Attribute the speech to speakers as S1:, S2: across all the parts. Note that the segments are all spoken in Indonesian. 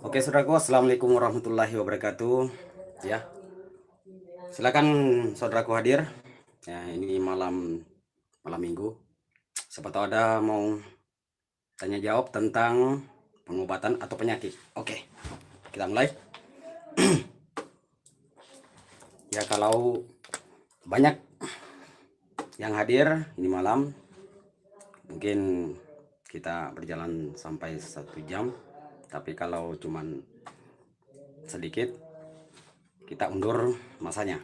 S1: Oke, saudaraku, assalamualaikum warahmatullahi wabarakatuh. Ya, silakan saudaraku hadir. Ya, ini malam minggu. Siapa tahu ada mau tanya jawab tentang pengobatan atau penyakit. Oke, kita mulai. Ya, kalau banyak yang hadir ini malam, mungkin kita berjalan sampai 1 jam. Tapi kalau cuman sedikit, kita undur masanya.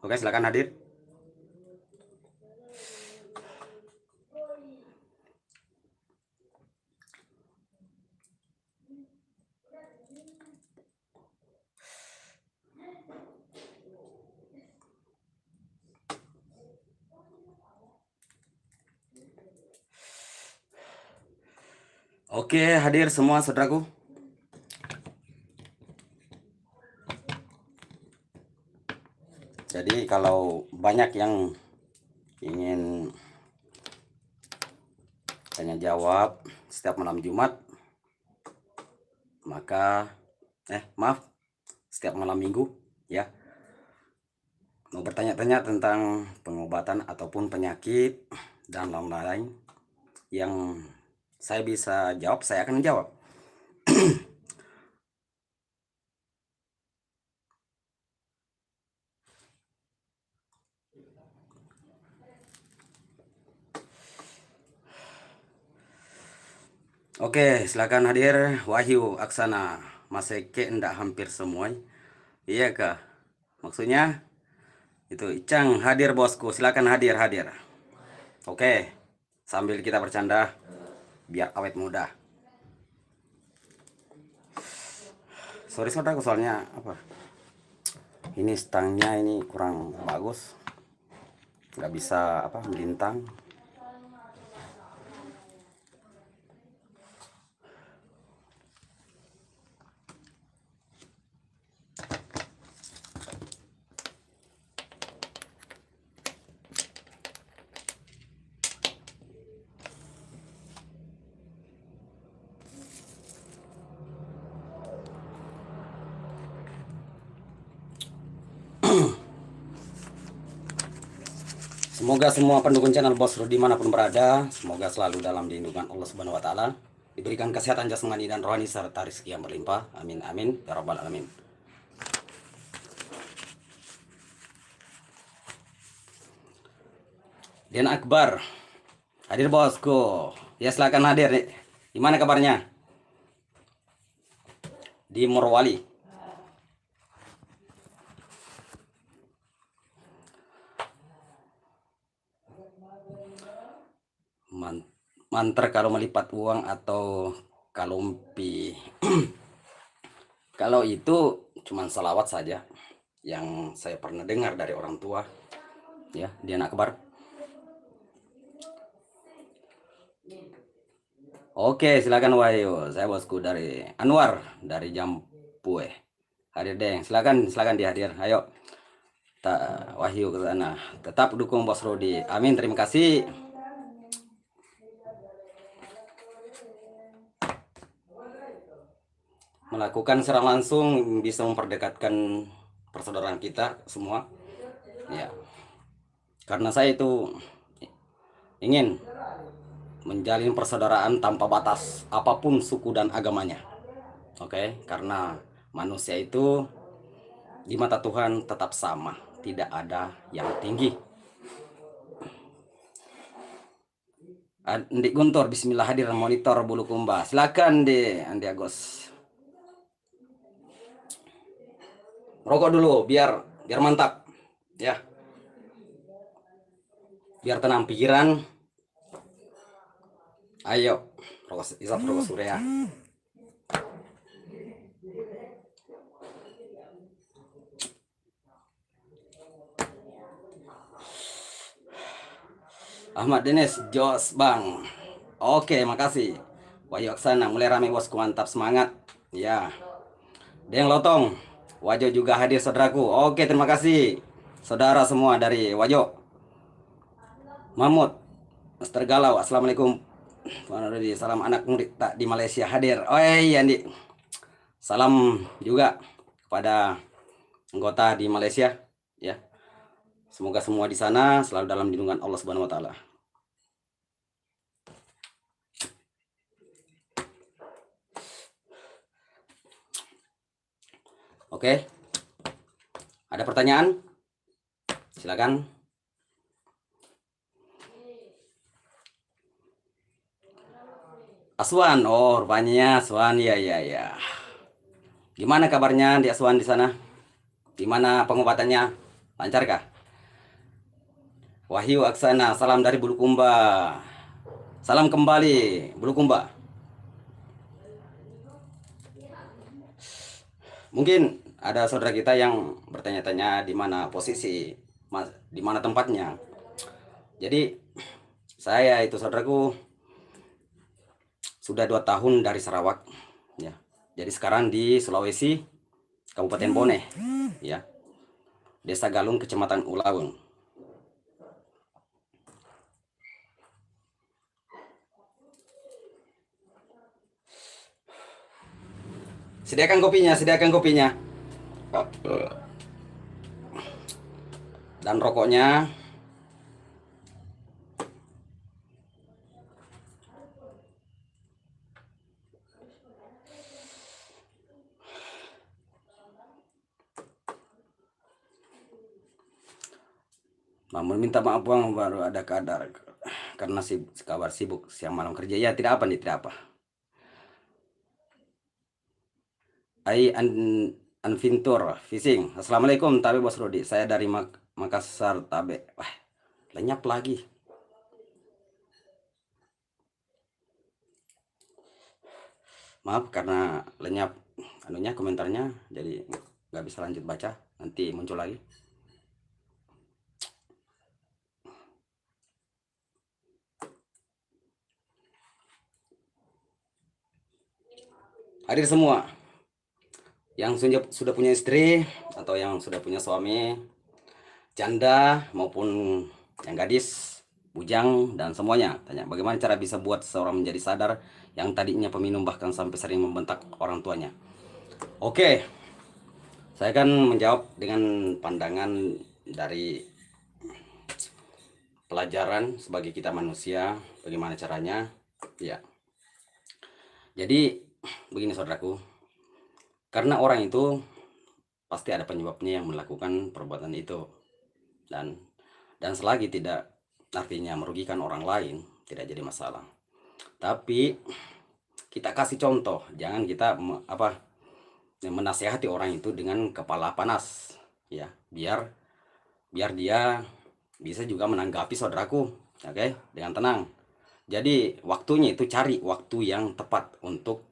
S1: Oke, silakan hadir. Oke, hadir semua saudaraku. Jadi kalau banyak yang ingin tanya jawab setiap malam Jumat, maka setiap malam Minggu ya, mau bertanya-tanya tentang pengobatan ataupun penyakit dan lain-lain yang saya bisa jawab, saya akan jawab. Oke, silakan hadir. Wahyu Aksana, Maseke enggak hampir semua. Iya kah? Maksudnya itu Icang hadir bosku, silakan hadir. Oke, sambil kita bercanda biar awet muda. Sorry saudaraku, soalnya apa? Ini stangnya ini kurang bagus, nggak bisa melintang. Semoga semua pendukung channel Bos Rudi dimanapun berada, semoga selalu dalam lindungan Allah Subhanahu Wa Taala, diberikan kesehatan jasmani dan rohani serta rezeki yang berlimpah. Amin amin ya rabbal alamin. Dian Akbar hadir bosku. Ya silakan hadir nih. Gimana kabarnya? Di Morowali. Mantra kalau melipat uang atau kalumpi. Kalau itu cuman salawat saja yang saya pernah dengar dari orang tua. Ya, Dian Akbar. Oke, silakan Wahyu. Saya bosku dari Anwar dari Jampue. Hadir deh. Silakan dihadir. Ayo. Wahyu ke sana. Tetap dukung Bos Rudi. Amin. Terima kasih. Melakukan secara langsung bisa memperdekatkan persaudaraan kita semua. Ya. Karena saya itu ingin menjalin persaudaraan tanpa batas apapun suku dan agamanya. Oke, karena manusia itu di mata Tuhan tetap sama, tidak ada yang tinggi. Andi Guntur, bismillah hadir monitor Bulukumba. Silakan deh Andi Agus. Rokok dulu biar mantap ya. Biar tenang pikiran. Ayo, rokok surya. Ahmad Denis, Jos Bang. Oke, makasih. Wahyu Aksana, mulai rame bosku, mantap, semangat. Ya. Deng Lotong, Wajo juga hadir saudaraku. Oke, terima kasih. Saudara semua dari Wajo. Mahmud, Master Galau, assalamualaikum Salam anak murid tak di Malaysia hadir. Oh iya Andi. Salam juga kepada anggota di Malaysia ya. Semoga semua di sana selalu dalam lindungan Allah Subhanahu wa taala. Oke. Ada pertanyaan? Silakan. Aswan, oh rupanya Aswan, ya ya ya. Gimana kabarnya di Aswan di sana? Gimana pengobatannya? Lancarkah? Wahyu Aksana, salam dari Bulukumba. Salam kembali, Bulukumba. Mungkin ada saudara kita yang bertanya-tanya di mana posisi, di mana tempatnya. Jadi saya itu saudaraku sudah 2 tahun dari Sarawak ya. Jadi sekarang di Sulawesi, Kabupaten Bone ya. Desa Galung, Kecamatan Ulaung. Sediakan kopinya, sediakan kopinya. Dan rokoknya. Namun minta maaf Bang, baru ada kadar karena kabar sibuk siang malam kerja. Ya tidak apa nih, tidak apa. Anvintur Fishing. Assalamualaikum Tabe Bos Rudi. Saya dari Makassar Tabe. Wah, lenyap lagi. Maaf karena lenyap anunya komentarnya, jadi nggak bisa lanjut baca. Nanti muncul lagi. Hadir semua yang sudah punya istri atau yang sudah punya suami, janda maupun yang gadis, bujang dan semuanya. Tanya bagaimana cara bisa buat seseorang menjadi sadar yang tadinya peminum bahkan sampai sering membentak orang tuanya. Oke, saya akan menjawab dengan pandangan dari pelajaran sebagai kita manusia, bagaimana caranya ya. Jadi begini saudaraku, karena orang itu pasti ada penyebabnya yang melakukan perbuatan itu, dan selagi tidak artinya merugikan orang lain tidak jadi masalah. Tapi kita kasih contoh, jangan kita menasehati orang itu dengan kepala panas ya, biar dia bisa juga menanggapi saudaraku, oke, dengan tenang. Jadi waktunya itu cari waktu yang tepat untuk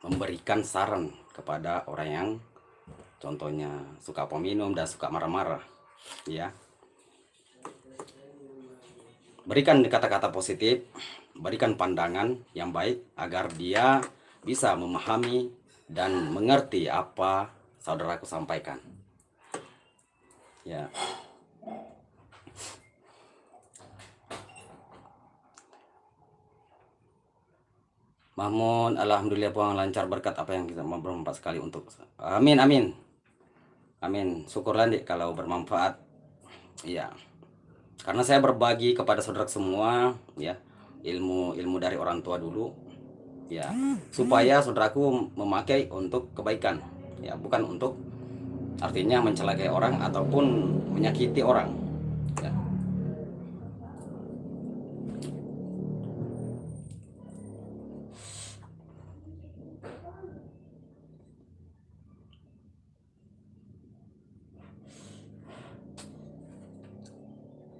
S1: memberikan saran kepada orang yang contohnya suka peminum dan suka marah-marah ya. Berikan kata-kata positif, berikan pandangan yang baik agar dia bisa memahami dan mengerti apa saudaraku sampaikan ya. Mahmud, alhamdulillah Bang, lancar berkat apa yang kita mau bermanfaat sekali untuk. Amin amin. Amin. Syukurlah nih kalau bermanfaat. Iya. Karena saya berbagi kepada saudara semua ya, ilmu dari orang tua dulu ya, supaya saudaraku memakai untuk kebaikan ya, bukan untuk artinya mencelakai orang ataupun menyakiti orang ya.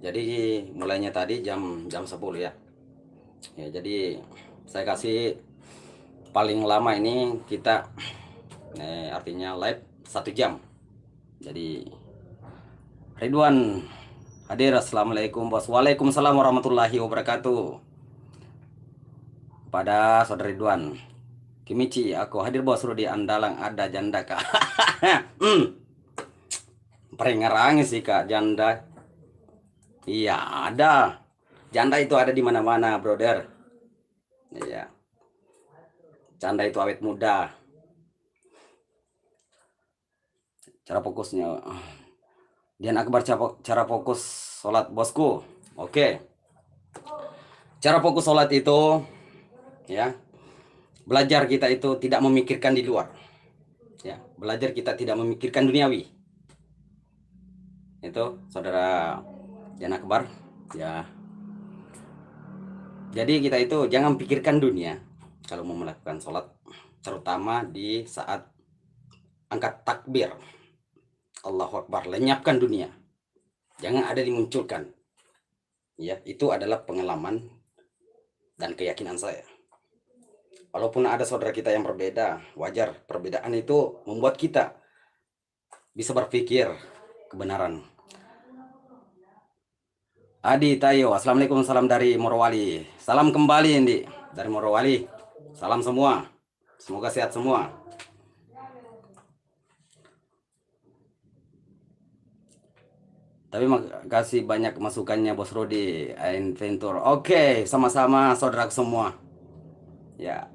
S1: Jadi mulainya tadi jam 10 ya. Ya, jadi saya kasih paling lama ini kita artinya live 1 jam. Jadi Ridwan hadir. Assalamualaikum Bos. Waalaikumsalam warahmatullahi wabarakatuh. Pada saudara Ridwan Kimichi, aku hadir Bos Rudi, andalang ada janda kak. Peringarang sih kak, janda. Iya ada. Janda itu ada di mana-mana brother. Ya, canda itu awet muda. Cara fokusnya. Dian Akbar cara fokus sholat bosku. Oke. Cara fokus sholat itu ya, belajar kita itu tidak memikirkan di luar. Ya, belajar kita tidak memikirkan duniawi. Itu saudara Dian Akbar ya. Jadi kita itu jangan pikirkan dunia kalau mau melakukan sholat, terutama di saat angkat takbir. Allahu Akbar, lenyapkan dunia. Jangan ada dimunculkan. Ya, itu adalah pengalaman dan keyakinan saya. Walaupun ada saudara kita yang berbeda, wajar. Perbedaan itu membuat kita bisa berpikir kebenaran. Adi Tayo, assalamualaikum, salam dari Morowali. Salam kembali Indi dari Morowali. Salam semua. Semoga sehat semua. Tapi makasih banyak masukannya Bos Rudi, Inventor. Oke, sama-sama saudara semua. Ya.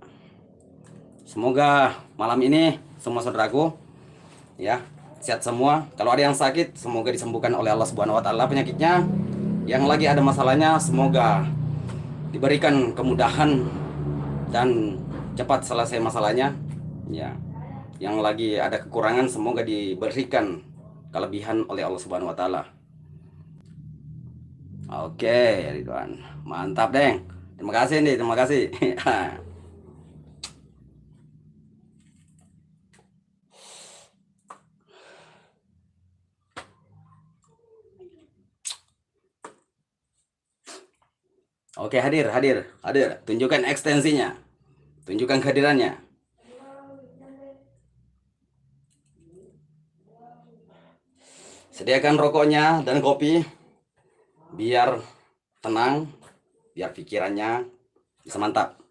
S1: Semoga malam ini semua saudaraku ya sehat semua. Kalau ada yang sakit, semoga disembuhkan oleh Allah Subhanahu wa taala penyakitnya. Yang lagi ada masalahnya, semoga diberikan kemudahan dan cepat selesai masalahnya. Ya. Yang lagi ada kekurangan, semoga diberikan kelebihan oleh Allah Subhanahu wa taala. Oke, Ridwan. Mantap, Deng. Terima kasih nih, terima kasih. Oke, hadir, hadir, hadir. Tunjukkan ekstensinya. Tunjukkan kehadirannya. Sediakan rokoknya dan kopi biar tenang, biar pikirannya bisa mantap.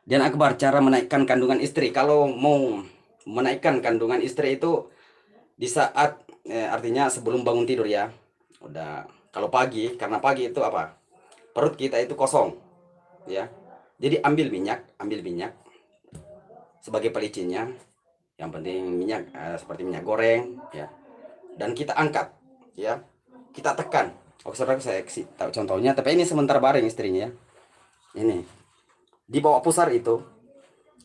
S1: Dan Akbar, cara menaikkan kandungan istri. Kalau mau menaikkan kandungan istri itu di saat artinya sebelum bangun tidur ya. Udah kalau pagi, karena pagi itu apa? Perut kita itu kosong ya. Jadi ambil minyak sebagai pelicinnya. Yang penting minyak seperti minyak goreng ya. Dan kita angkat ya. Kita tekan. Oke, saudara, saya tahu contohnya, tapi ini sebentar bareng istrinya ya. Ini. Di bawah pusar itu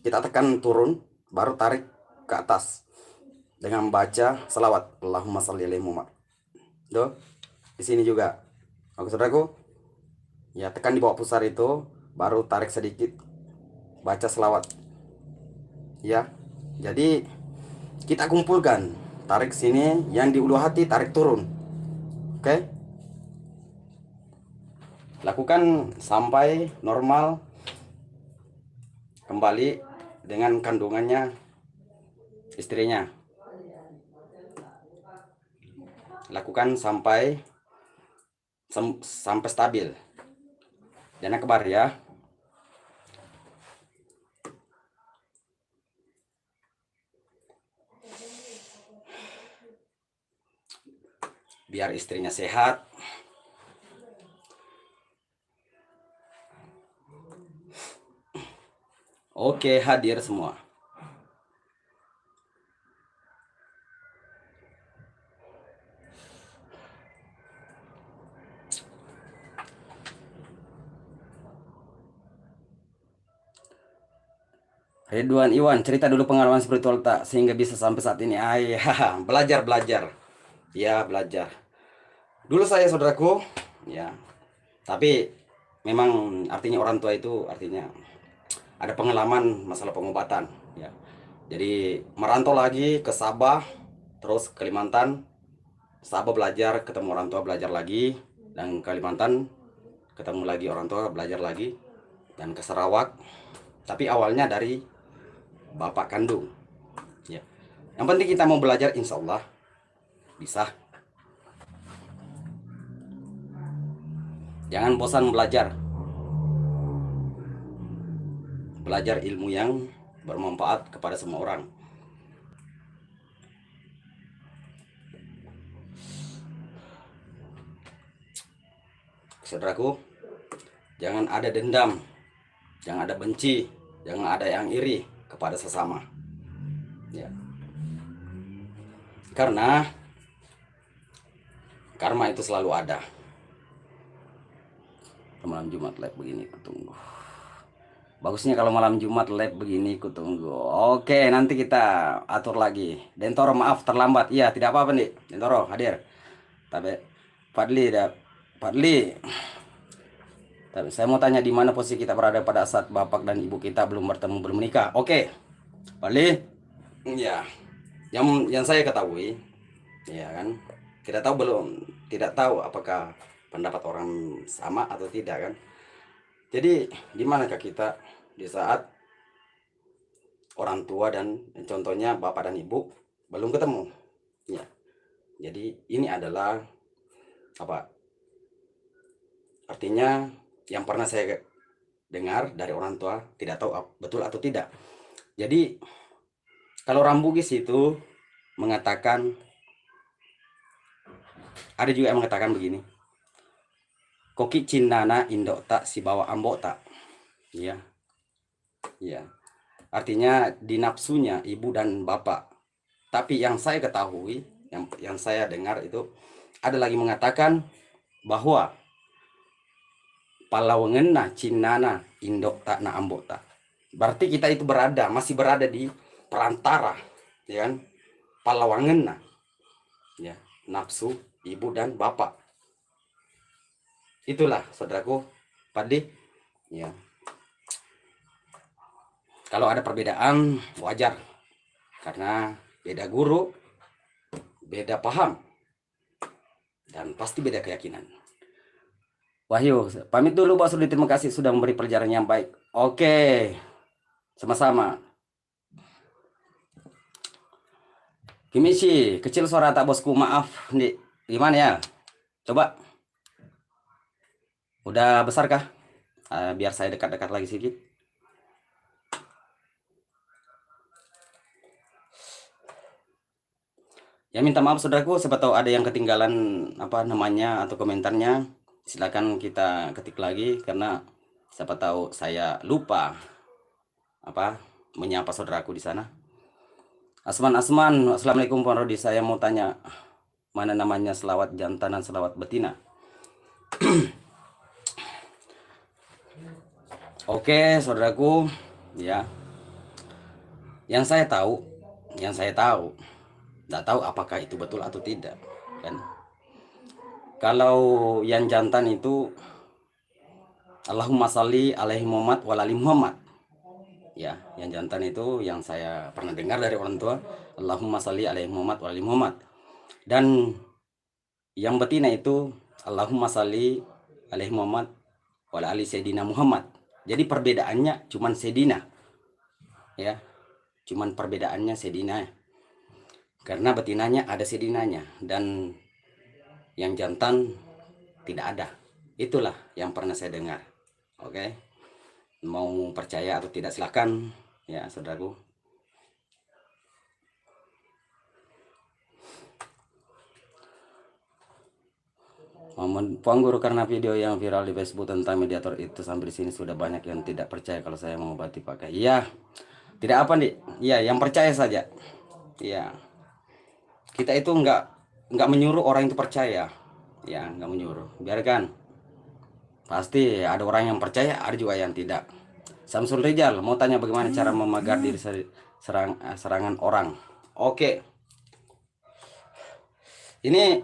S1: kita tekan turun, baru tarik ke atas dengan baca selawat Allahumma sholli alaihi Muhammad. Tuh. Di sini juga. Oke, saudaraku. Ya, tekan di bawah pusar itu, baru tarik sedikit, baca selawat. Ya. Jadi kita kumpulkan, tarik sini, yang di ulu hati tarik turun. Oke? Lakukan sampai normal kembali dengan kandungannya istrinya. Lakukan sampai stabil. Dan Akbar ya. Biar istrinya sehat. Oke, hadir semua. Ridwan Iwan, cerita dulu pengalaman spiritual tak sehingga bisa sampai saat ini. Ayah, belajar. Ya, belajar. Dulu saya saudaraku, ya. Tapi memang artinya orang tua itu artinya ada pengalaman masalah pengobatan, ya. Jadi merantau lagi ke Sabah, terus Kalimantan. Sabah belajar, ketemu orang tua belajar lagi, dan Kalimantan ketemu lagi orang tua belajar lagi, dan ke Sarawak. Tapi awalnya dari bapak kandung ya. Yang penting kita mau belajar, insya Allah bisa. Jangan bosan belajar ilmu yang bermanfaat kepada semua orang. Saudaraku, jangan ada dendam, jangan ada benci, jangan ada yang iri kepada sesama. Ya. Karena karma itu selalu ada. Malam Jumat live begini, kutunggu. Bagusnya kalau malam Jumat live begini, kutunggu. Oke, nanti kita atur lagi. Dentoro maaf terlambat. Iya, tidak apa-apa nih. Dentoro hadir. Tapi Fadli. Tapi saya mau tanya di mana posisi kita berada pada saat bapak dan ibu kita belum bertemu, belum menikah. Oke, Fadli. Ya, yang saya ketahui, ya kan, tidak tahu apakah pendapat orang sama atau tidak kan. Jadi di manakah kita di saat orang tua dan contohnya bapak dan ibu belum ketemu? Ya, jadi ini adalah apa? Artinya yang pernah saya dengar dari orang tua, tidak tahu betul atau tidak. Jadi kalau orang Bugis itu mengatakan, ada juga yang mengatakan begini, koki cindana indok tak si bawa ambok tak. Ya, ya, artinya di nafsunya ibu dan bapak. Tapi yang saya ketahui, yang saya dengar itu ada lagi mengatakan bahwa palawangenna cinnana indok tak na ambok tak. Berarti kita itu masih berada di perantara, ya kan? Palawangenna, ya, nafsu ibu dan bapak. Itulah saudaraku Fadli, ya. Kalau ada perbedaan wajar, karena beda guru, beda paham, dan pasti beda keyakinan. Wahyu, pamit dulu Pak Sudi, terima kasih sudah memberi pelajaran yang baik. Oke, sama-sama. Kimisi, kecil suara tak bosku, maaf nih. Gimana ya? Coba. Udah besar kah? Biar saya dekat-dekat lagi sedikit. Ya minta maaf saudaraku, siapa tahu ada yang ketinggalan apa namanya atau komentarnya. Silakan kita ketik lagi karena siapa tahu saya lupa apa menyapa saudaraku di sana. Asman, assalamualaikum Pak Rodi. Saya mau tanya mana namanya selawat jantan dan selawat betina. Oke, saudaraku, ya. Yang saya tahu, nggak tahu apakah itu betul atau tidak, kan? Kalau yang jantan itu Allahumma sholli alaihi Muhammad wa ali Muhammad. Ya, yang jantan itu yang saya pernah dengar dari orang tua, Allahumma sholli alaihi Muhammad wa ali Muhammad. Dan yang betina itu Allahumma sholli alaihi Muhammad wa ali Sayyidina Muhammad. Jadi perbedaannya cuman Sayyidina. Ya. Cuman perbedaannya Sayyidina. Karena betinanya ada Sayyidinanya dan yang jantan tidak ada. Itulah yang pernah saya dengar. Oke. Mau percaya atau tidak silakan ya saudaraku. Puang Guru, karena video yang viral di Facebook tentang mediator itu sampai di sini sudah banyak yang tidak percaya kalau saya mengobati pakai. Iya. Tidak apa nih? Iya, yang percaya saja. Iya. Kita itu nggak menyuruh orang itu percaya. Ya, nggak menyuruh. Biarkan. Pasti ada orang yang percaya, ada juga yang tidak. Samsul Rizal mau tanya bagaimana cara memagar diri serangan orang. Oke. Ini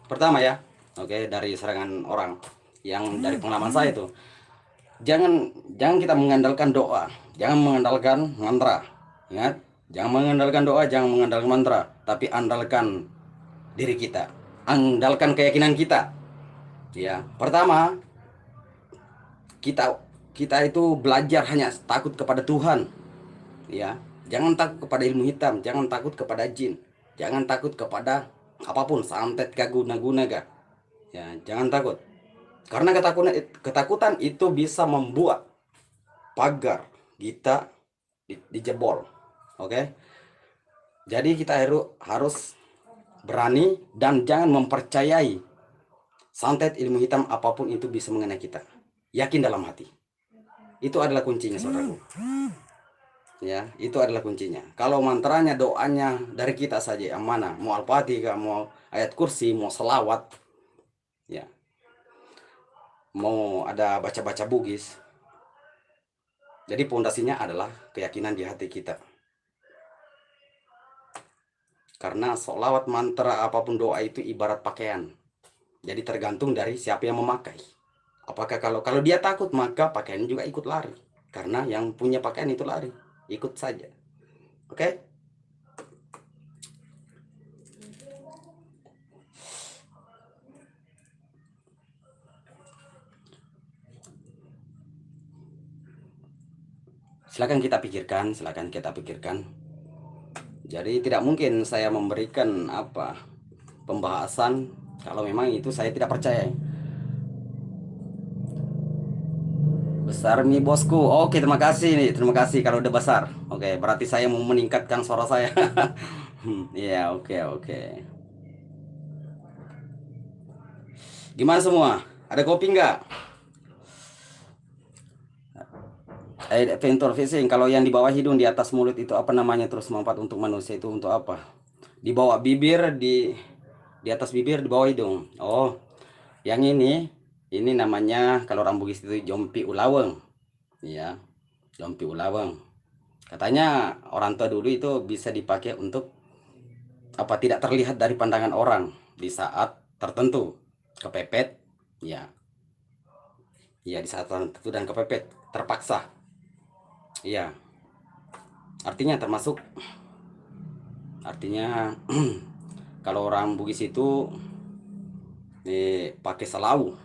S1: pertama ya. Oke, dari serangan orang yang dari pengalaman saya itu. Jangan kita mengandalkan doa, jangan mengandalkan mantra. Ingat, jangan mengandalkan doa, jangan mengandalkan mantra, tapi andalkan diri kita. Andalkan keyakinan kita. Ya, pertama kita itu belajar hanya takut kepada Tuhan. Ya, jangan takut kepada ilmu hitam, jangan takut kepada jin, jangan takut kepada apapun, santet gak guna-guna gak. Ya, jangan takut. Karena ketakutan itu bisa membuat pagar kita dijebol. Oke. Jadi kita harus berani dan jangan mempercayai santet ilmu hitam apapun itu bisa mengenai kita. yakin dalam hati. Itu adalah kuncinya, saudaraku. Ya, itu adalah kuncinya. Kalau mantranya, doanya dari kita saja yang mana, mau Al-Fatihah, mau ayat kursi, mau selawat, ya, mau ada baca-baca Bugis. Jadi pondasinya adalah keyakinan di hati kita. Karena sholawat, mantra, apapun doa itu ibarat pakaian. Jadi tergantung dari siapa yang memakai. Apakah kalau dia takut, maka pakaian juga ikut lari. Karena yang punya pakaian itu lari, ikut saja. Oke? Silakan kita pikirkan. Jadi tidak mungkin saya memberikan pembahasan kalau memang itu saya tidak percaya. Besar nih bosku. Oke, terima kasih nih. Terima kasih kalau udah besar. Oke, berarti saya mau meningkatkan suara saya. Iya, oke. Gimana semua? Ada kopi nggak? Ventor facing. Kalau yang di bawah hidung, di atas mulut itu apa namanya? Terus manfaat untuk manusia itu untuk apa? Di bawah bibir, di atas bibir, di bawah hidung. Oh, yang ini namanya kalau orang Bugis itu jompi ulaweng. Ya, jompi ulaweng. Katanya orang tua dulu itu bisa dipakai untuk tidak terlihat dari pandangan orang di saat tertentu, kepepet, ya. Ya, di saat tertentu dan kepepet, terpaksa. Iya. Artinya kalau orang Bugis itu pakai selau.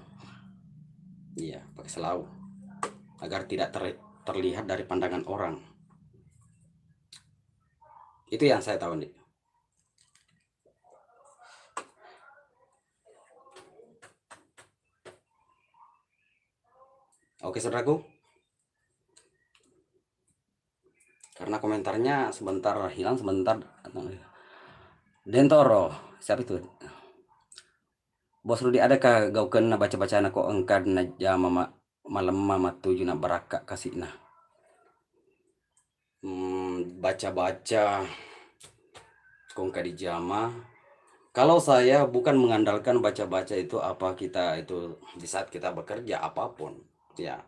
S1: Iya, pakai selau agar tidak terlihat dari pandangan orang. Itu yang saya tahu nih. Oke, saudaraku. Karena komentarnya sebentar hilang, sebentar. Dentoro, siapa itu? Bos Rudi, adakah gau kena baca-baca na ko engkad na jama malam mama tujuh na baraka kasih nah. Baca-baca kongka di jama. Kalau saya bukan mengandalkan baca-baca itu kita itu di saat kita bekerja apapun, ya.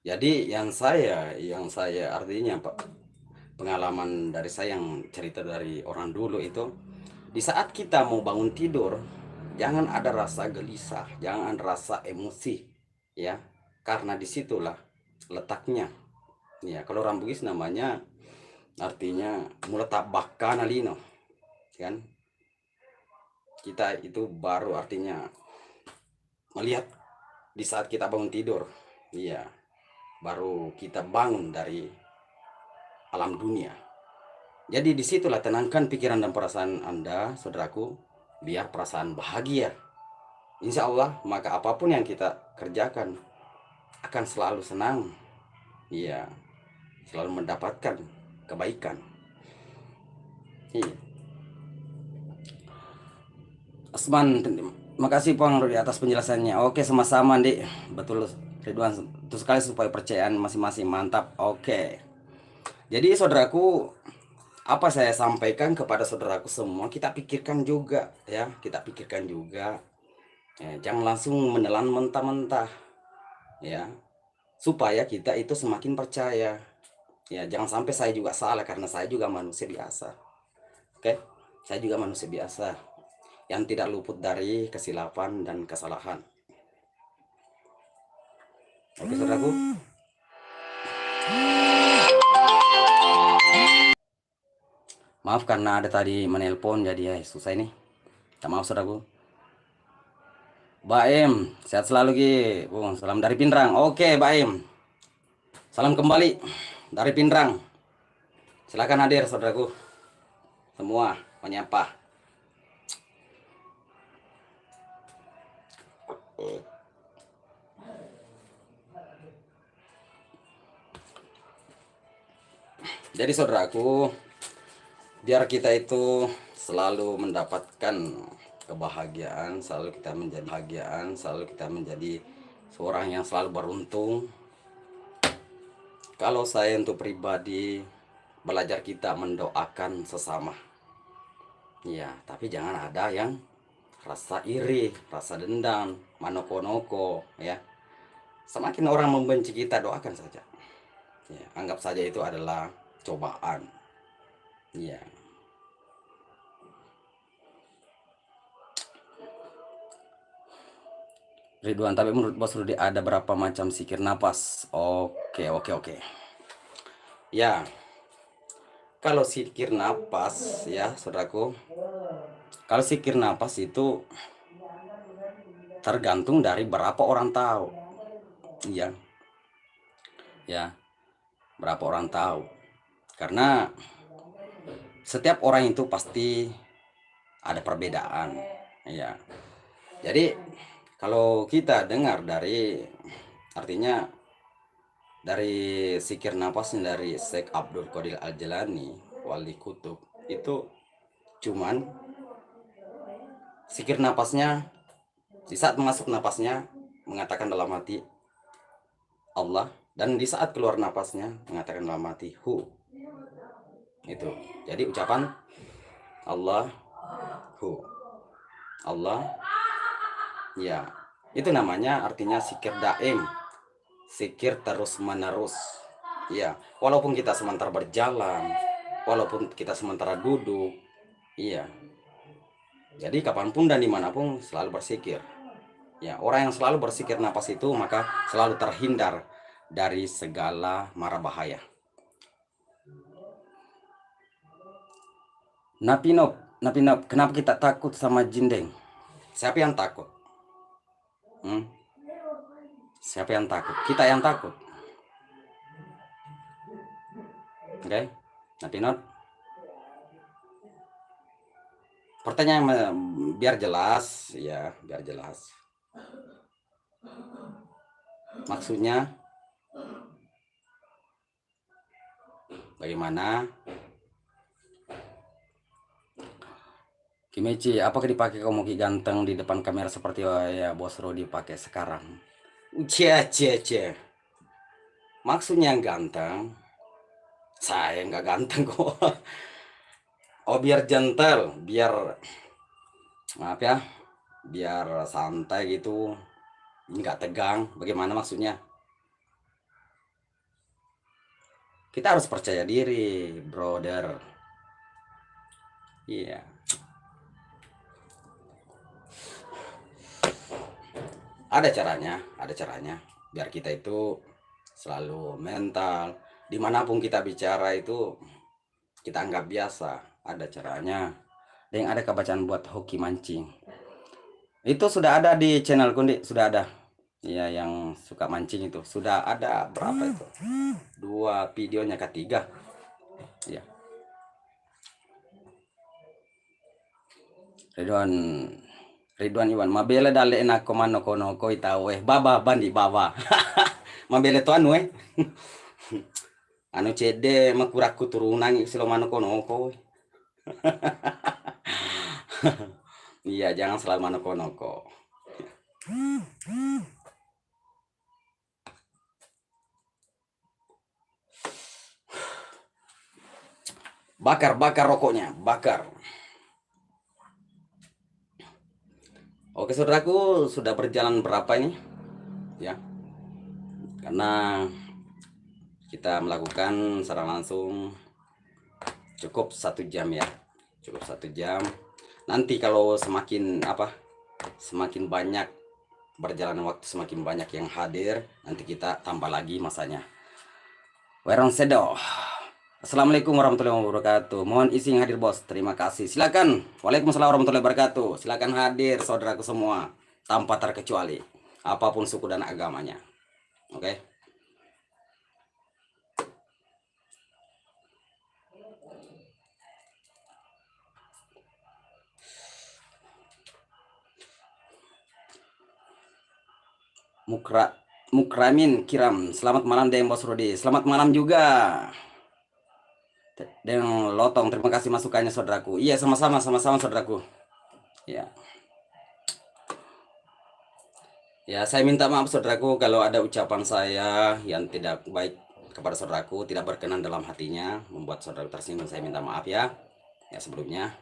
S1: Jadi yang saya artinya pengalaman dari saya yang cerita dari orang dulu itu, di saat kita mau bangun tidur, jangan ada rasa gelisah, jangan ada rasa emosi, ya. Karena disitulah letaknya. Ya, kalau orang Bugis namanya artinya meletak bakka nalino, kan? Kita itu baru artinya melihat di saat kita bangun tidur, iya, baru kita bangun dari alam dunia. Jadi disitulah tenangkan pikiran dan perasaan Anda, saudaraku, biar perasaan bahagia. Insya Allah, maka apapun yang kita kerjakan akan selalu senang, iya, selalu mendapatkan kebaikan. Iya. Asman, terima kasih Pang di atas penjelasannya. Oke, sama-sama Dik. Betul Ridwan, itu sekali supaya percayaan masing-masing mantap. Oke. Jadi saudaraku, apa saya sampaikan kepada saudaraku semua, kita pikirkan juga ya, jangan langsung menelan mentah-mentah ya, supaya kita itu semakin percaya ya. Jangan sampai saya juga salah, karena saya juga manusia biasa. Oke, saya juga manusia biasa yang tidak luput dari kesilapan dan kesalahan. Oke saudaraku, maaf karena ada tadi menelpon, jadi ya susah ini. Maaf saudaraku. Baim, sehat selalu Ki. Salam dari Pindrang. Oke Baim, salam kembali dari Pindrang. Silakan hadir saudaraku semua menyapa. Jadi saudaraku, biar kita itu selalu mendapatkan kebahagiaan, selalu kita menjadi seorang yang selalu beruntung. Kalau saya untuk pribadi belajar kita mendoakan sesama. Ya, tapi jangan ada yang rasa iri, rasa dendam, manoko-noko ya. Semakin orang membenci kita, doakan saja. Ya, anggap saja itu adalah cobaan. Ya. Ridwan, tapi menurut Bos Rudi ada berapa macam sikir napas? Oke. Ya, kalau sikir napas ya, saudaraku. Kalau sikir napas itu tergantung dari berapa orang tahu. Iya. Ya, berapa orang tahu. Karena setiap orang itu pasti ada perbedaan. Ya. Jadi kalau kita dengar artinya dari sikir napasnya dari Syekh Abdul Qadir Al-Jilani Wali Kutub, itu cuman sikir napasnya di saat masuk napasnya mengatakan dalam hati Allah, dan di saat keluar napasnya mengatakan dalam hati Hu. Itu. Jadi ucapan Allah Hu. Allah, ya. Itu namanya artinya sikir daim. Sikir terus menerus. Ya, walaupun kita sementara berjalan, walaupun kita sementara duduk, iya. Jadi kapanpun dan dimanapun selalu bersikir. Ya, orang yang selalu bersikir napas itu maka selalu terhindar dari segala mara bahaya. Napinop, kenapa kita takut sama jindeng? Siapa yang takut? Siapa yang takut? Kita yang takut. Oke, Napinop. Pertanyaan biar jelas, ya, biar jelas. Maksudnya bagaimana? Kimeci, apakah dipakai kamu Ki ganteng di depan kamera seperti ya Bos Rudi pakai sekarang? Cie. Maksudnya ganteng? Saya nggak ganteng kok. Oh, biar gentle, biar maaf ya, biar santai gitu, nggak tegang. Bagaimana maksudnya? Kita harus percaya diri, brother. Iya. Ada caranya biar kita itu selalu mental. Dimanapun kita bicara itu kita anggap biasa. Ada caranya. Dan ada kebacaan buat hoki mancing. Itu sudah ada di channel Kundi, sudah ada. Ya, yang suka mancing itu sudah ada berapa itu? 2 videonya ketiga. Ya. Ridwan Iwan, mabele dale na komano kono ko itawe baba bandi baba. Mabele to anu anu cede makuraku turunan silo mano kono ko. Iya, jangan selalu mano kono ko. Bakar rokoknya, bakar. Oke, saudaraku, sudah berjalan berapa ini? Ya. Karena kita melakukan secara langsung cukup 1 jam ya. Cukup 1 jam. Nanti kalau semakin banyak berjalan waktu, semakin banyak yang hadir, nanti kita tambah lagi masanya. Werong sedo. Assalamualaikum warahmatullahi wabarakatuh. Mohon izin hadir Bos. Terima kasih. Silakan. Waalaikumsalam warahmatullahi wabarakatuh. Silakan hadir saudaraku semua tanpa terkecuali, apapun suku dan agamanya. Oke. Mukramin Kiram, selamat malam Deng Bos Rudi. Selamat malam juga Deng Lotong, terima kasih masukannya saudaraku. Iya, sama-sama saudaraku. Ya. Ya, saya minta maaf saudaraku kalau ada ucapan saya yang tidak baik kepada saudaraku, tidak berkenan dalam hatinya, membuat saudara tersinggung. Saya minta maaf ya. Ya sebelumnya,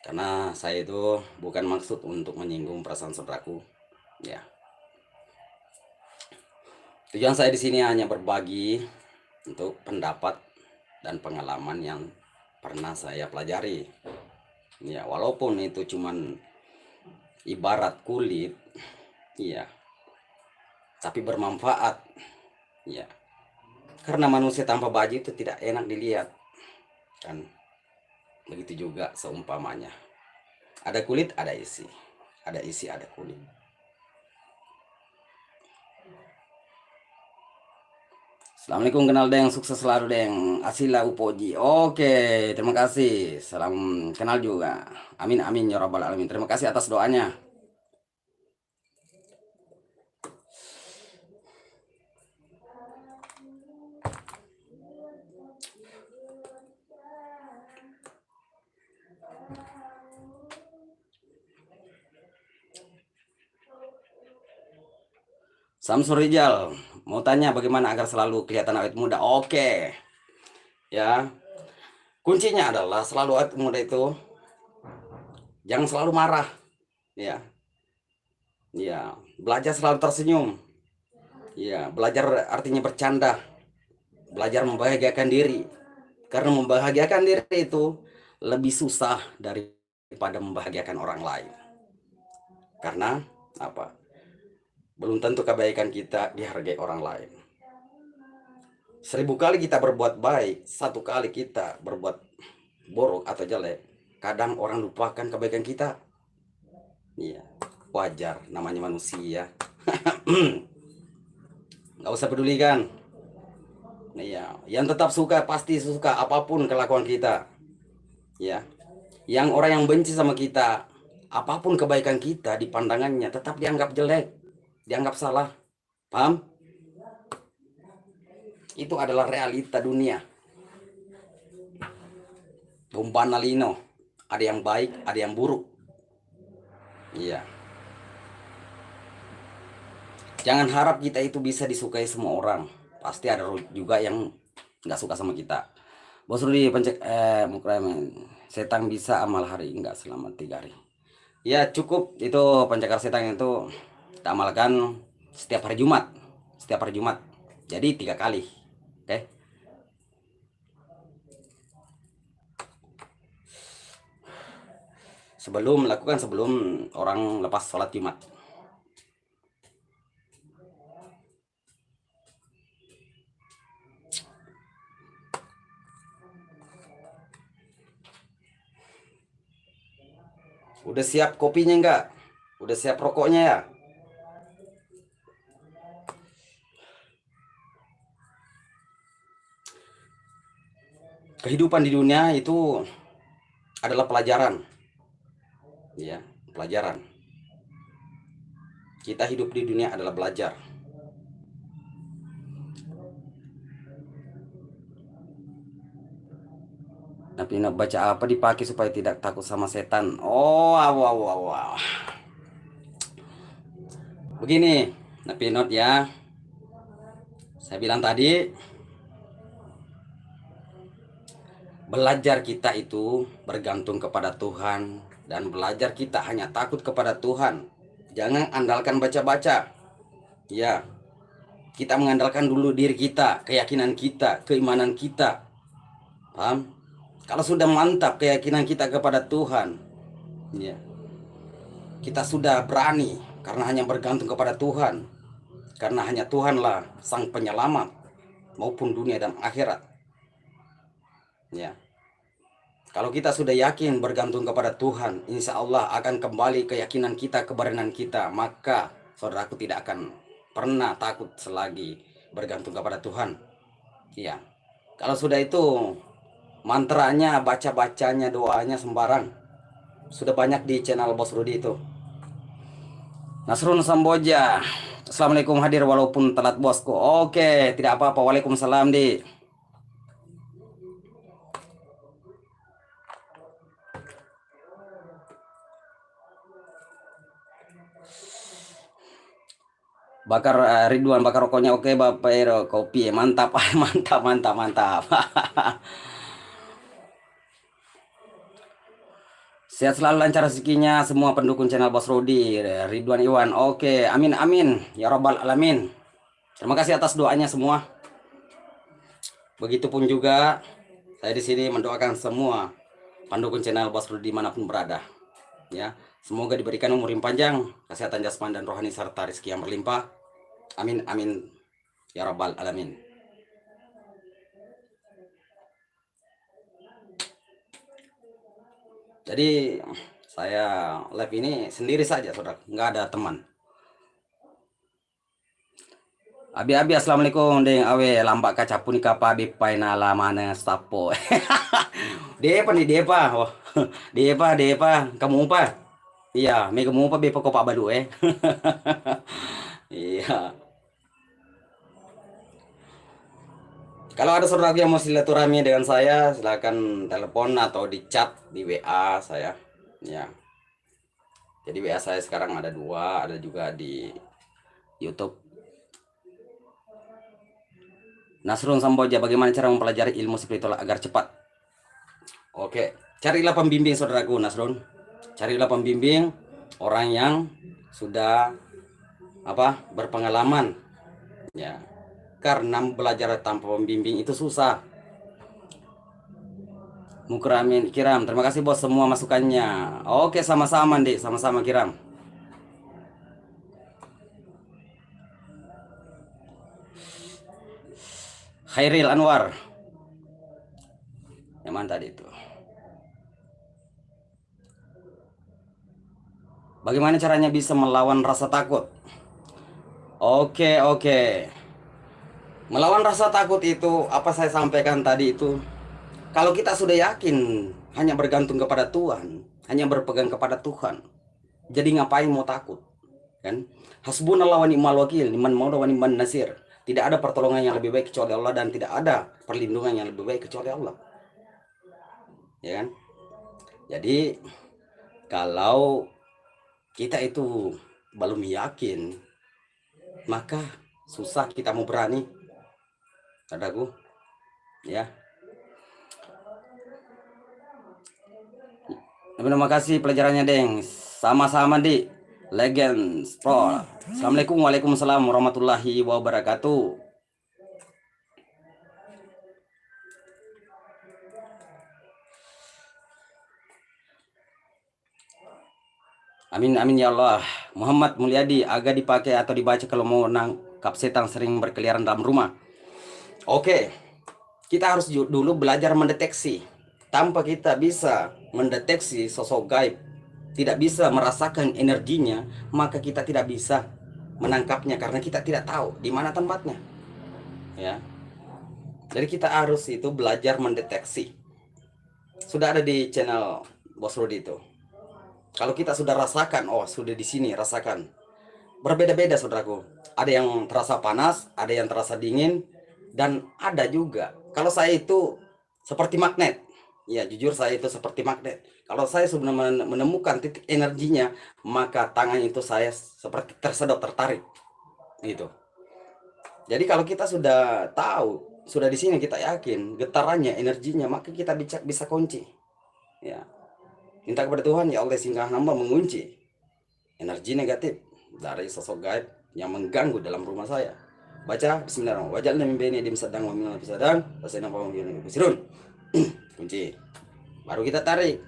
S1: karena saya itu bukan maksud untuk menyinggung perasaan saudaraku. Ya, tujuan saya di sini hanya berbagi untuk pendapat dan pengalaman yang pernah saya pelajari. Ya, walaupun itu cuman ibarat kulit, iya, tapi bermanfaat. Ya, karena manusia tanpa baju itu tidak enak dilihat, kan? Begitu juga seumpamanya. Ada kulit, ada isi. Ada isi, ada kulit. Assalamualaikum, kenal Deng, sukses selalu Deng. Asila Upoji. Oke, terima kasih. Salam kenal juga. Amin amin ya rabbal alamin. Terima kasih atas doanya. Samsul Rijal mau tanya bagaimana agar selalu kelihatan awet muda. Oke, ya. Kuncinya adalah selalu awet muda itu jangan selalu marah, ya. Ya, belajar selalu tersenyum. Ya, belajar artinya bercanda. Belajar membahagiakan diri. Karena membahagiakan diri itu lebih susah daripada membahagiakan orang lain. Karena apa? Belum tentu kebaikan kita dihargai orang lain. 1000 kali kita berbuat baik, 1 kali kita berbuat buruk atau jelek, kadang orang lupakan kebaikan kita. Iya, wajar, namanya manusia. Nggak usah pedulikan. Iya, yang tetap suka pasti suka apapun kelakuan kita. Ya, yang orang yang benci sama kita, apapun kebaikan kita di pandangannya tetap dianggap jelek, dianggap salah. Paham? Itu adalah realita dunia. Bombana lino, ada yang baik, ada yang buruk. Iya. Jangan harap kita itu bisa disukai semua orang. Pasti ada juga yang nggak suka sama kita. Bos Rudi pencek Mukram, setan bisa amal hari enggak selama 3 hari. Ya cukup itu pencekar setan itu kita amalkan setiap hari Jumat. Setiap hari Jumat. Jadi 3 kali. Oke. Sebelum orang lepas sholat Jumat. Udah siap kopinya enggak? Udah siap rokoknya ya? Kehidupan di dunia itu adalah pelajaran. Ya, pelajaran. Kita hidup di dunia adalah belajar. Tapi nak baca apa dipakai supaya tidak takut sama setan? Oh, wow, wow, wow. Begini, Napi Not ya. Saya bilang tadi, belajar kita itu bergantung kepada Tuhan dan belajar kita hanya takut kepada Tuhan. Jangan andalkan baca-baca. Ya, kita mengandalkan dulu diri kita, keyakinan kita, keimanan kita. Paham? Kalau sudah mantap keyakinan kita kepada Tuhan, ya, kita sudah berani karena hanya bergantung kepada Tuhan. Karena hanya Tuhanlah sang penyelamat maupun dunia dan akhirat. Ya. Kalau kita sudah yakin bergantung kepada Tuhan, insya Allah akan kembali keyakinan kita, kebenaran kita. Maka saudaraku tidak akan pernah takut selagi bergantung kepada Tuhan. Ya. Kalau sudah itu mantranya, baca-bacanya, doanya sembarang. Sudah banyak di channel Bos Rudi itu. Nasrun Samboja. Assalamualaikum hadir walaupun telat bosku. Oke, tidak apa-apa. Waalaikumsalam di. Bakar Ridwan, bakar rokoknya oke Bapak Ero, kopi mantap, mantap, mantap, mantap. Sehat selalu, lancar rezekinya semua pendukung channel Bos Rudi, Ridwan Iwan. Oke, amin amin ya robbal alamin. Terima kasih atas doanya semua. Begitupun juga saya di sini mendoakan semua pendukung channel Bos Rudi dimanapun berada. Ya, semoga diberikan umur yang panjang, kesehatan jasmani dan rohani serta rezeki yang berlimpah. Amin amin ya robbal alamin. Jadi saya live ini sendiri saja, saudara, nggak ada teman. Abi assalamualaikum deng awe lampak kaca pun kapa bipai nala mana stapo. Depa nih depa, oh depa kamu apa? Iya, me kamu apa bepa ko pak badu eh. Iya. Kalau ada saudara yang mau silaturahmi dengan saya, silakan telepon atau di chat di WA saya. Ya. Jadi WA saya sekarang ada 2, ada juga di YouTube. Nasrun Samboja, bagaimana cara mempelajari ilmu spiritual agar cepat? Oke, carilah pembimbing saudaraku Nasrun. Carilah pembimbing orang yang sudah berpengalaman. Ya. Karena belajar tanpa pembimbing itu susah. Mukramin Kiram, terima kasih bos semua masukannya. Oke, sama-sama Dik, sama-sama Kiram. Khairil Anwar. Yang mana tadi itu? Bagaimana caranya bisa melawan rasa takut? Oke. Melawan rasa takut itu apa saya sampaikan tadi itu. Kalau kita sudah yakin hanya bergantung kepada Tuhan, hanya berpegang kepada Tuhan, jadi ngapain mau takut? Kan? Hasbunallah wa ni'mal wakil, liman maula wa ni'man nasir. Tidak ada pertolongan yang lebih baik kecuali Allah dan tidak ada perlindungan yang lebih baik kecuali Allah. Ya kan? Jadi kalau kita itu belum yakin, maka susah kita mau berani. Saudaraku, ya. Terima kasih pelajarannya, Deng. Sama-sama di Legends Pro. Assalamualaikum, waalaikumsalam warahmatullahi wabarakatuh. Amin amin ya Allah. Muhammad Mulyadi, agak dipakai atau dibaca kalau mau nangkap setan sering berkeliaran dalam rumah. Oke, kita harus dulu belajar mendeteksi. Tanpa kita bisa mendeteksi sosok gaib, tidak bisa merasakan energinya, maka kita tidak bisa menangkapnya karena kita tidak tahu di mana tempatnya. Ya. Jadi kita harus itu belajar mendeteksi. Sudah ada di channel Bos Rudi itu. Kalau kita sudah rasakan, oh sudah di sini rasakan. Berbeda-beda saudaraku. Ada yang terasa panas, ada yang terasa dingin, dan ada juga. Kalau saya itu seperti magnet. Ya jujur saya itu seperti magnet. Kalau saya sudah menemukan titik energinya, maka tangan itu saya seperti tersedot, tertarik. Gitu. Jadi kalau kita sudah tahu, sudah di sini kita yakin getarannya, energinya, maka kita bisa kunci. Ya. Minta kepada Tuhan, ya Allah singgah hamba mengunci energi negatif dari sosok gaib yang mengganggu dalam rumah saya. Baca bismillahirrahmanirrahim. Wajalna min baini yadim sadang wa min khalfi sadang fasina fa hum yubsirun. Kunci. Baru kita tarik.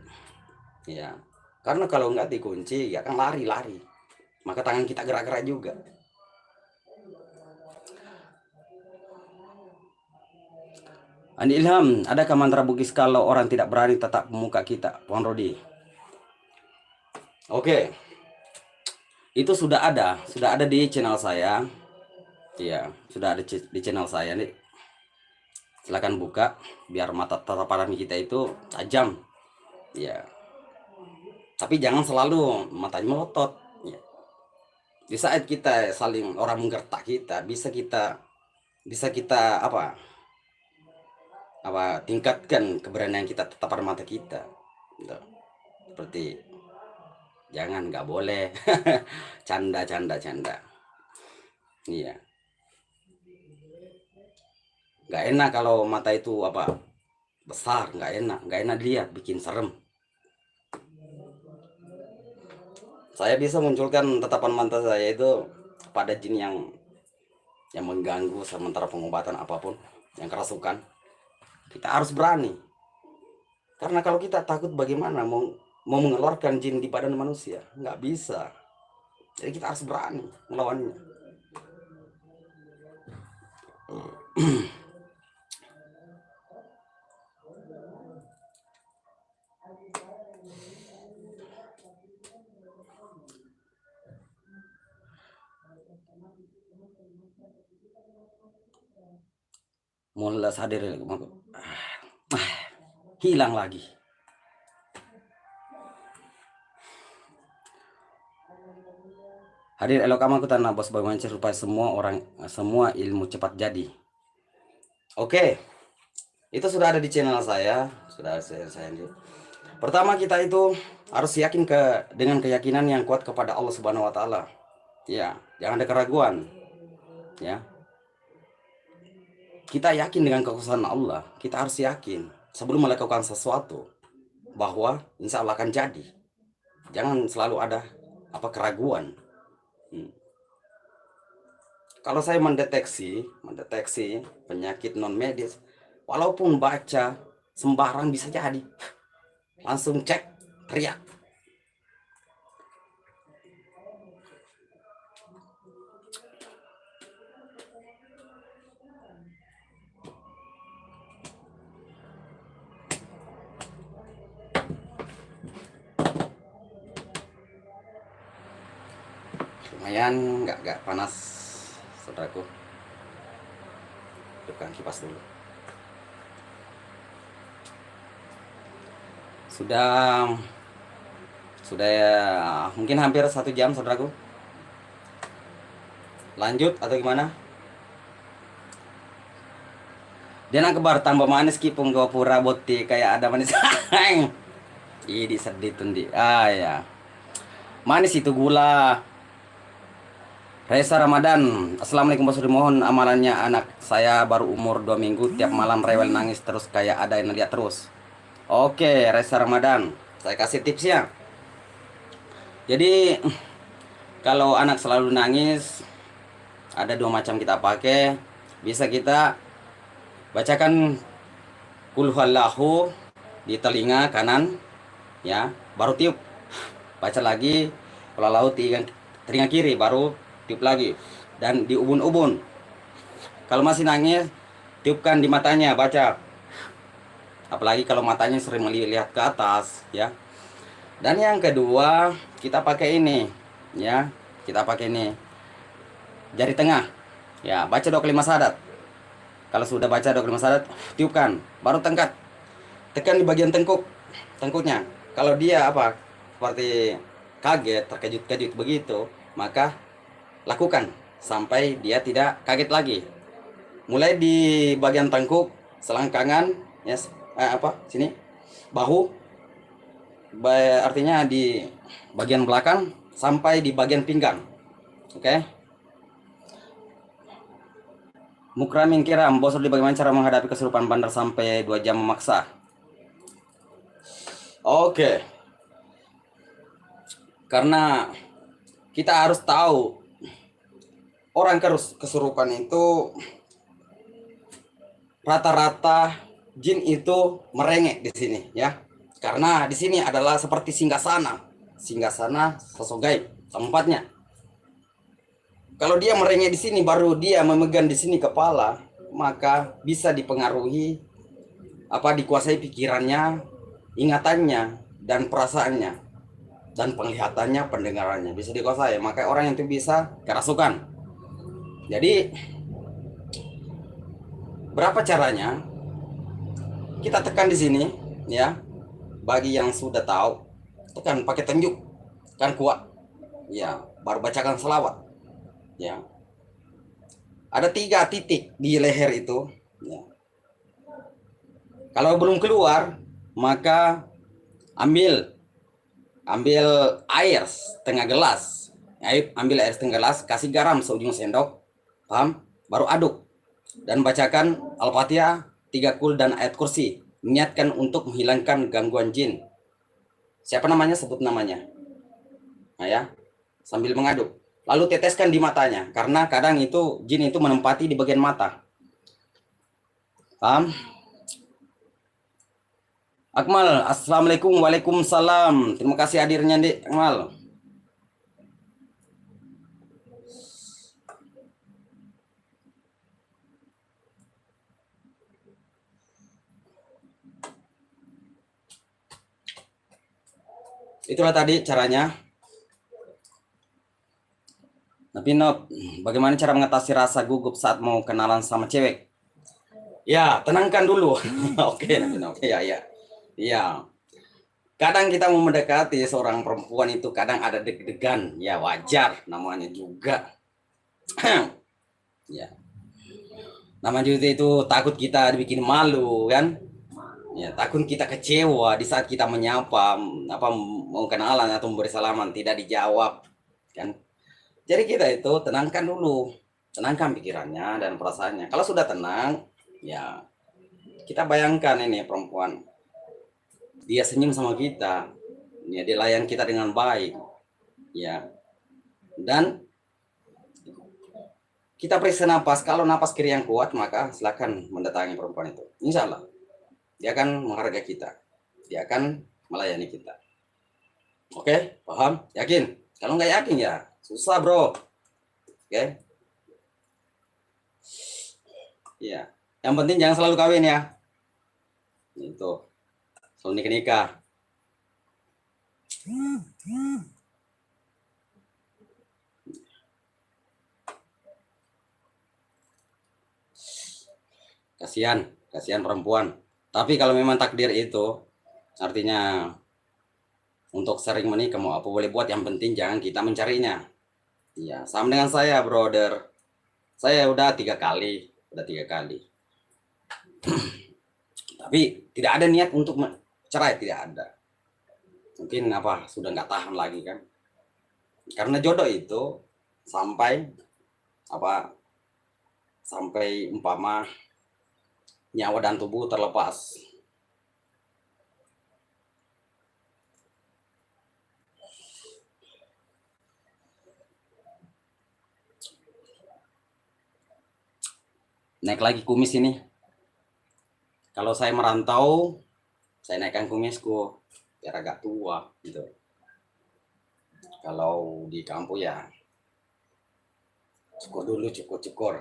S1: Ya. Karena kalau enggak dikunci, ya kan lari-lari. Maka tangan kita gerak-gerak juga. Andi Ilham, adakah mantra bugis kalau orang tidak berani tetap muka kita? Puan Rodi. Oke. Itu sudah ada di channel saya. Iya, sudah ada di channel saya nih. Silakan buka biar mata tatapan kita itu tajam. Ya. Tapi jangan selalu matanya melotot. Ya. Di saat kita saling orang menggertak kita, bisa kita tingkatkan keberanian kita tetap pada mata kita. Gitu. Seperti jangan, nggak boleh canda. Iya. Nggak enak kalau mata itu apa besar, nggak enak dilihat, bikin serem. Saya bisa munculkan tatapan mata saya itu pada jin yang mengganggu sementara pengobatan apapun yang kerasukan. Kita harus berani. Karena kalau kita takut bagaimana mau mengeluarkan jin di badan manusia? Nggak bisa. Jadi kita harus berani melawannya. Mulai sadar hilang lagi. Hadir elok aman tanah bos bagaimana supaya semua ilmu cepat jadi. Oke, itu sudah ada di channel saya, sudah saya Pertama kita itu harus yakin dengan keyakinan yang kuat kepada Allah Subhanahu Wa Taala. Ya, jangan ada keraguan. Ya, kita yakin dengan kekuasaan Allah. Kita harus yakin sebelum melakukan sesuatu bahwa insya Allah akan jadi. Jangan selalu ada keraguan. Kalau saya mendeteksi penyakit non medis, walaupun baca sembarang bisa jadi, langsung cek, teriak. Lumayan nggak panas, saudaraku. Hidupkan kipas dulu. Sudah ya, mungkin hampir 1 jam, saudaraku. Lanjut atau gimana? Dia nak kebar tambah manis kipung gua pura boti kayak ada manis. Ini sedih tundi. Ya. Manis itu gula. Reza Ramadan, Assalamualaikum Bos, mohon amalannya anak saya baru umur 2 minggu tiap malam rewel nangis terus kayak ada yang lihat terus. Oke, Reza Ramadan, saya kasih tipsnya. Jadi kalau anak selalu nangis, ada 2 macam kita pakai. Bisa kita bacakan Qul huwallahu di telinga kanan, ya, baru tiup. Baca lagi Qul huwallahu telinga kiri, baru tiup lagi, dan di ubun-ubun. Kalau masih nangis, tiupkan di matanya, baca. Apalagi kalau matanya sering melihat ke atas, ya. Dan yang kedua, kita pakai ini, ya. Kita pakai ini jari tengah, ya. Baca 25 syahadat. Kalau sudah baca 25 syahadat, tiupkan, baru tekan di bagian tengkuknya. Kalau dia seperti kaget, terkejut-kejut begitu, maka lakukan sampai dia tidak kaget lagi. Mulai di bagian tengkuk, selangkangan, ya, sini, bahu, artinya di bagian belakang sampai di bagian pinggang. Oke. Mukramin Kiram, bos, bagaimana cara menghadapi kesurupan bandar sampai 2 jam memaksa? Oke. Karena kita harus tahu orang kesurupan itu rata-rata jin itu merengek di sini, ya. Karena di sini adalah seperti singgasana sosok gaib tempatnya. Kalau dia merengek di sini, baru dia memegang di sini kepala, maka bisa dipengaruhi dikuasai pikirannya, ingatannya, dan perasaannya, dan penglihatannya, pendengarannya bisa dikuasai. Maka orang itu bisa kerasukan. Jadi berapa caranya? Kita tekan di sini, ya. Bagi yang sudah tahu, tekan pakai tunjuk, kan kuat, ya. Baru bacakan selawat, ya. Ada 3 titik di leher itu, ya. Kalau belum keluar, maka ambil air setengah gelas, kasih garam seujung sendok, Paham? Baru aduk dan bacakan Al-Fatihah, 3 kul dan ayat kursi. Niatkan untuk menghilangkan gangguan jin. Siapa namanya? Sebut namanya. Nah ya, sambil mengaduk. Lalu teteskan di matanya, karena kadang itu jin itu menempati di bagian mata. Paham? Akmal, assalamualaikum, waalaikumsalam. Terima kasih hadirnya, Dik Akmal. Itulah tadi caranya. Tapi Nob, bagaimana cara mengatasi rasa gugup saat mau kenalan sama cewek? Ya, tenangkan dulu. Oke, Nob. Ya, ya. Ya. Kadang kita mau mendekati seorang perempuan itu kadang ada deg-degan. Ya, wajar namanya juga. Ya. Namanya juga itu takut kita dibikin malu kan? Ya, takut kita kecewa di saat kita menyapa, apa mau kenalan atau memberi salaman tidak dijawab kan. Jadi kita itu tenangkan dulu, tenangkan pikirannya dan perasaannya. Kalau sudah tenang, ya kita bayangkan ini perempuan, dia senyum sama kita, ya dia layan kita dengan baik, ya. Dan kita periksa napas. Kalau napas kiri yang kuat, maka silakan mendatangi perempuan itu. Insya Allah dia akan menghargai kita, dia akan melayani kita. Oke, paham? Yakin? Kalau nggak yakin ya susah bro. Oke, ya. Yang penting jangan selalu kawin ya. Itu selalu nikah. Kasihan perempuan. Tapi kalau memang takdir itu, artinya untuk sering menikah mau apa boleh buat, yang penting jangan kita mencarinya. Iya, sama dengan saya, brother. Saya udah 3 kali, Tapi tidak ada niat untuk cerai, tidak ada. Mungkin apa sudah nggak tahan lagi kan? Karena jodoh itu sampai apa? Sampai umpama nyawa dan tubuh terlepas. Naik lagi kumis ini. Kalau saya merantau, saya naikkan kumisku biar agak tua gitu. Kalau di kampung ya cukur dulu, cukur.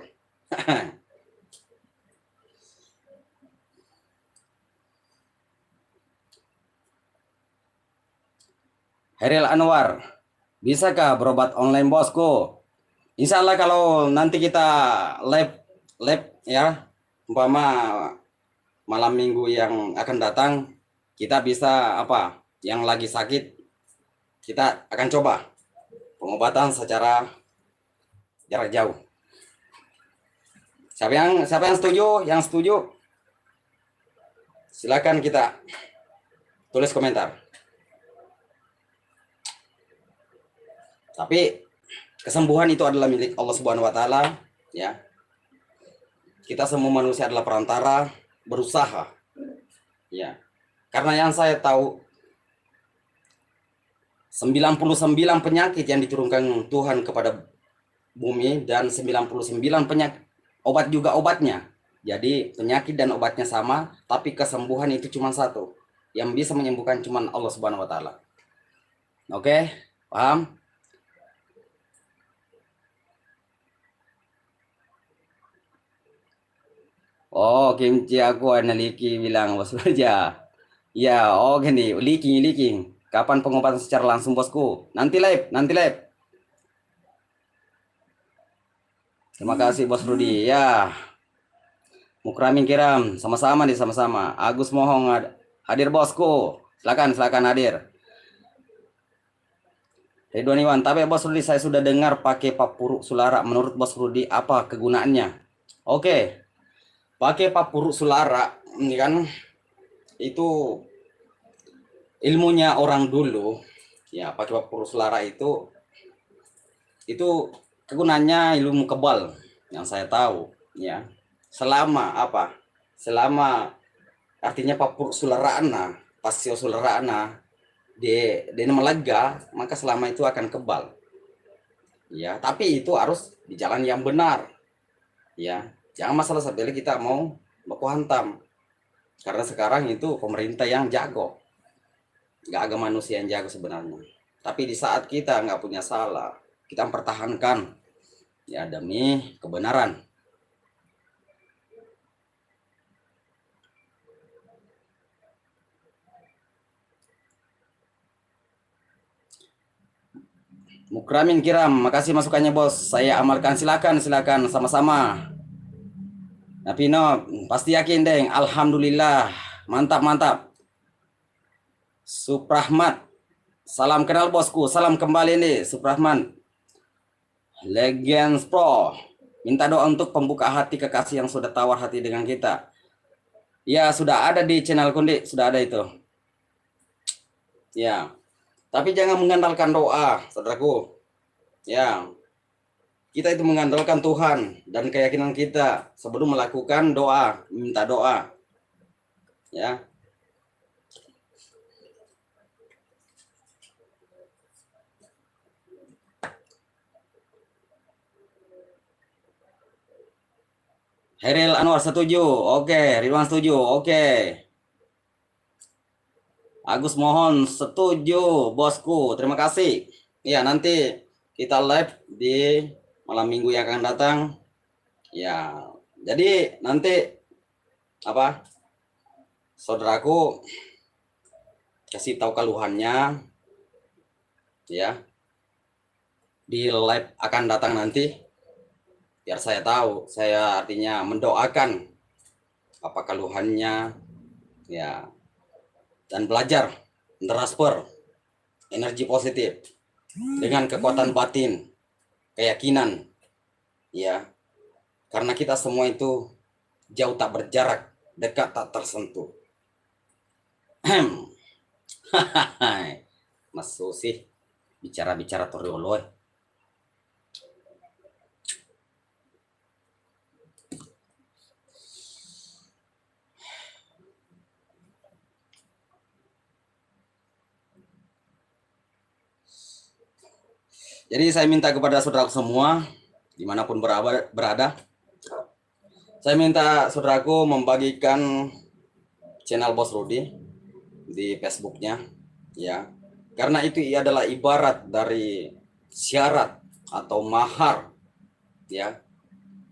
S1: Heril Anwar, bisakah berobat online bosku? Insya Allah kalau nanti kita live ya, umpama malam minggu yang akan datang, kita bisa apa yang lagi sakit, kita akan coba pengobatan secara jarak jauh. Siapa yang setuju? Yang setuju silakan kita tulis komentar. Tapi kesembuhan itu adalah milik Allah Subhanahu wa taala, ya. Kita semua manusia adalah perantara, berusaha. Ya. Karena yang saya tahu 99 penyakit yang diturunkan Tuhan kepada bumi, dan 99 penyakit obat juga obatnya. Jadi penyakit dan obatnya sama, tapi kesembuhan itu cuma satu. Yang bisa menyembuhkan cuma Allah Subhanahu wa taala. Oke, paham? Oh, kimchi aku analiki bilang bos aja. Ya, oh gini, leaking. Kapan pengobatan secara langsung bosku? Nanti live. Terima kasih bos Rudi. Ya, Mukramin Kiram, sama-sama nih, sama-sama. Agus Mohong hadir bosku. Silakan hadir. Ridwan Iwan, tapi bos Rudi saya sudah dengar pakai papuruk sulara. Menurut bos Rudi apa kegunaannya? Oke. Pakai papuruk sulara ini kan itu ilmunya orang dulu ya. Pakai papuruk sulara itu kegunaannya ilmu kebal yang saya tahu, ya. Selama apa? Selama artinya papur sularana, pasio sularana di melega, maka selama itu akan kebal. Ya, tapi itu harus di jalan yang benar. Ya, jangan masalah sepele kita mau baku hantam. Karena sekarang itu pemerintah yang jago. Nggak ada manusia yang jago sebenarnya. Tapi di saat kita nggak punya salah, kita mempertahankan ya demi kebenaran. Mukramin Kiram, makasih masukannya bos. Saya amalkan, silakan sama-sama. Nah Pino, pasti yakin deng. Alhamdulillah, mantap mantap. Suprahmat, salam kenal bosku, salam kembali nih Suprahman. Legends Pro, minta doa untuk pembuka hati kekasih yang sudah tawar hati dengan kita. Ya sudah ada di channel Kundi, sudah ada itu. Ya, tapi jangan mengandalkan doa, saudaraku. Ya, kita itu mengandalkan Tuhan dan keyakinan kita sebelum melakukan doa, minta doa. Ya. Heril Anwar setuju. Oke, Ridwan setuju. Oke. Agus mohon setuju, bosku. Terima kasih. Ya, nanti kita live di malam minggu yang akan datang. Ya, jadi nanti apa? Saudaraku kasih tahu keluhannya ya. Di live akan datang nanti biar saya tahu, saya artinya mendoakan apa keluhannya ya, dan belajar transfer energi positif dengan kekuatan batin, keyakinan ya, karena kita semua itu jauh tak berjarak, dekat tak tersentuh. Mas Susi bicara-bicara torioloy. Jadi saya minta kepada saudara semua, dimanapun berada, saya minta saudaraku membagikan channel Bos Rudi di Facebooknya, ya, karena itu adalah ibarat dari syarat atau mahar, ya,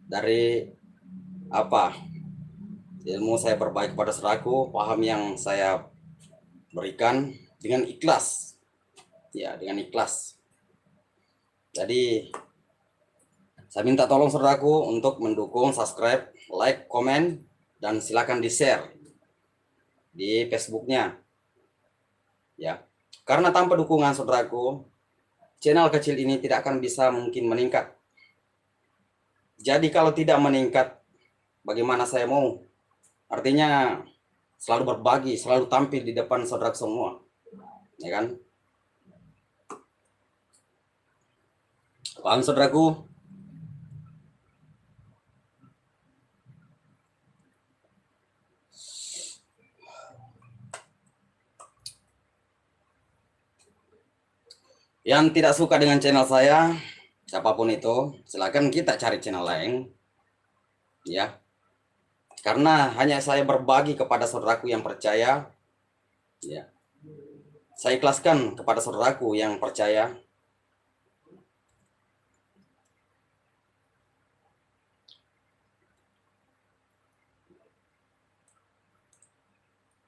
S1: dari apa ilmu saya berbagi kepada saudaraku, paham yang saya berikan dengan ikhlas, ya, dengan ikhlas. Jadi saya minta tolong saudaraku untuk mendukung, subscribe, like, komen, dan silakan di-share di Facebooknya. Ya, karena tanpa dukungan saudaraku, channel kecil ini tidak akan bisa mungkin meningkat. Jadi kalau tidak meningkat, bagaimana saya mau? Artinya selalu berbagi, selalu tampil di depan saudara semua, ya kan? Paham saudaraku? Yang tidak suka dengan channel saya, siapapun itu, silakan kita cari channel lain, ya. Karena hanya saya berbagi kepada saudaraku yang percaya, ya. Saya ikhlaskan kepada saudaraku yang percaya.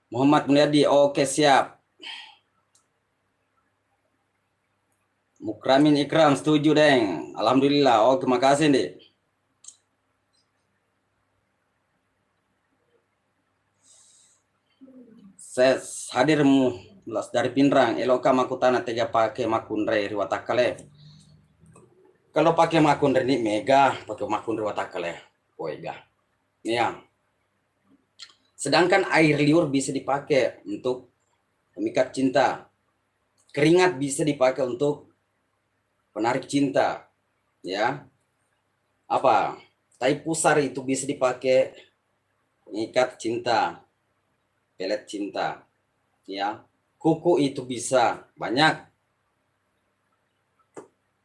S1: Muhammad Mulyadi, oke siap. Mukramin Ikram, setuju deng. Alhamdulillah, oke makasih deh. Saya hadirmu dari Pinrang, eloka makutana tega pakai makunre riwatakale. Kalau pakai makunre ini mega, pakai makunre riwatakale. Poiga. Ya. Sedangkan air liur bisa dipakai untuk memikat cinta. Keringat bisa dipakai untuk penarik cinta. Ya. Apa? Tai pusar itu bisa dipakai mengikat cinta, pelet cinta, ya. Kuku itu bisa banyak,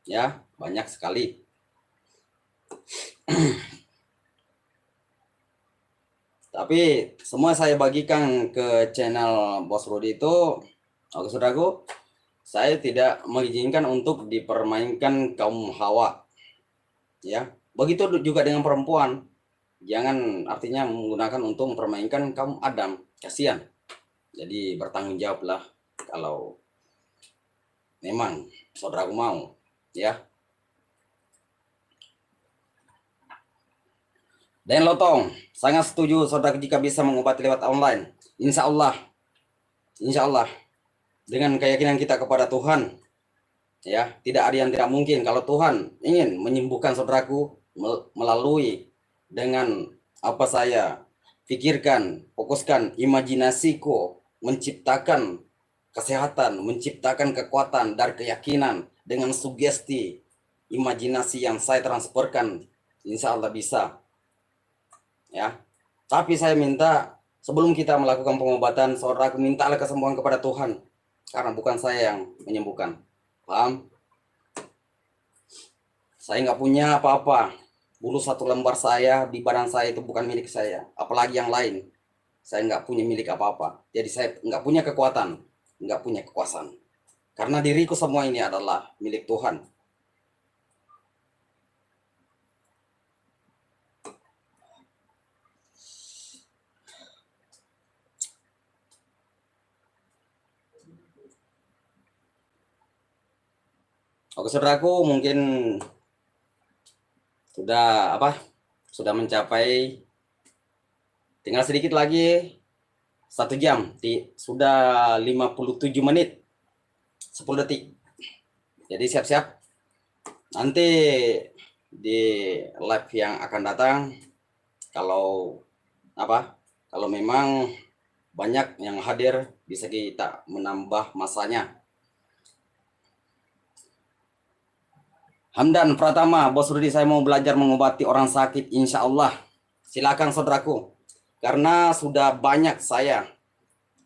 S1: ya, banyak sekali. Tapi semua saya bagikan ke channel Bos Rudi itu, oke saudaraku, saya tidak mengizinkan untuk dipermainkan kaum Hawa, ya. Begitu juga dengan perempuan, jangan artinya menggunakan untuk mempermainkan kaum Adam, kasihan. Jadi bertanggung jawablah kalau memang saudaraku mau, ya. Dan Lotong, sangat setuju saudara jika bisa mengobati lewat online. Insya Allah dengan keyakinan kita kepada Tuhan, ya, tidak ada yang tidak mungkin. Kalau Tuhan ingin menyembuhkan saudaraku melalui dengan apa saya pikirkan, fokuskan imajinasiku, menciptakan kesehatan, menciptakan kekuatan dari keyakinan dengan sugesti imajinasi yang saya transferkan, insya Allah bisa, ya. Tapi saya minta sebelum kita melakukan pengobatan, saudaraku mintalah kesembuhan kepada Tuhan, karena bukan saya yang menyembuhkan. Paham? Saya nggak punya apa-apa. Bulu satu lembar saya di badan saya itu bukan milik saya, apalagi yang lain. Saya nggak punya milik apa-apa. Jadi saya nggak punya kekuatan, nggak punya kekuasaan. Karena diriku semua ini adalah milik Tuhan. Oke saudaraku, mungkin sudah sudah mencapai, tinggal sedikit lagi 1 jam, sudah 57 menit 10 detik. Jadi siap-siap nanti di live yang akan datang, kalau kalau memang banyak yang hadir bisa kita menambah masanya. Hamdan Pratama, Bos Rudi, saya mau belajar mengobati orang sakit, insya Allah. Silakan saudaraku, karena sudah banyak saya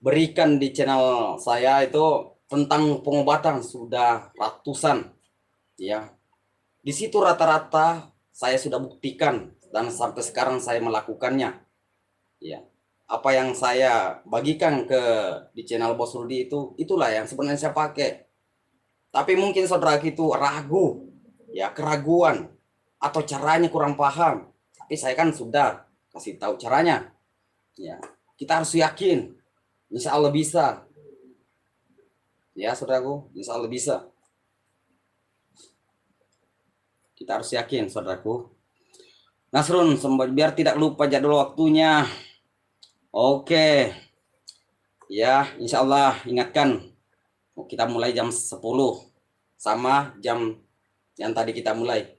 S1: berikan di channel saya itu tentang pengobatan, sudah ratusan, ya. Di situ rata-rata saya sudah buktikan dan sampai sekarang saya melakukannya, ya. Apa yang saya bagikan di channel Bos Rudi itulah yang sebenarnya saya pakai. Tapi mungkin saudara itu ragu, ya, keraguan atau caranya kurang paham. Tapi saya kan sudah kasih tahu caranya, ya. Kita harus yakin, insya Allah bisa, ya saudaraku, insya Allah bisa. Kita harus yakin saudaraku. Nasrun, biar tidak lupa jadwal waktunya. Oke, ya, insya Allah ingatkan, kita mulai jam 10 sama jam yang tadi kita mulai.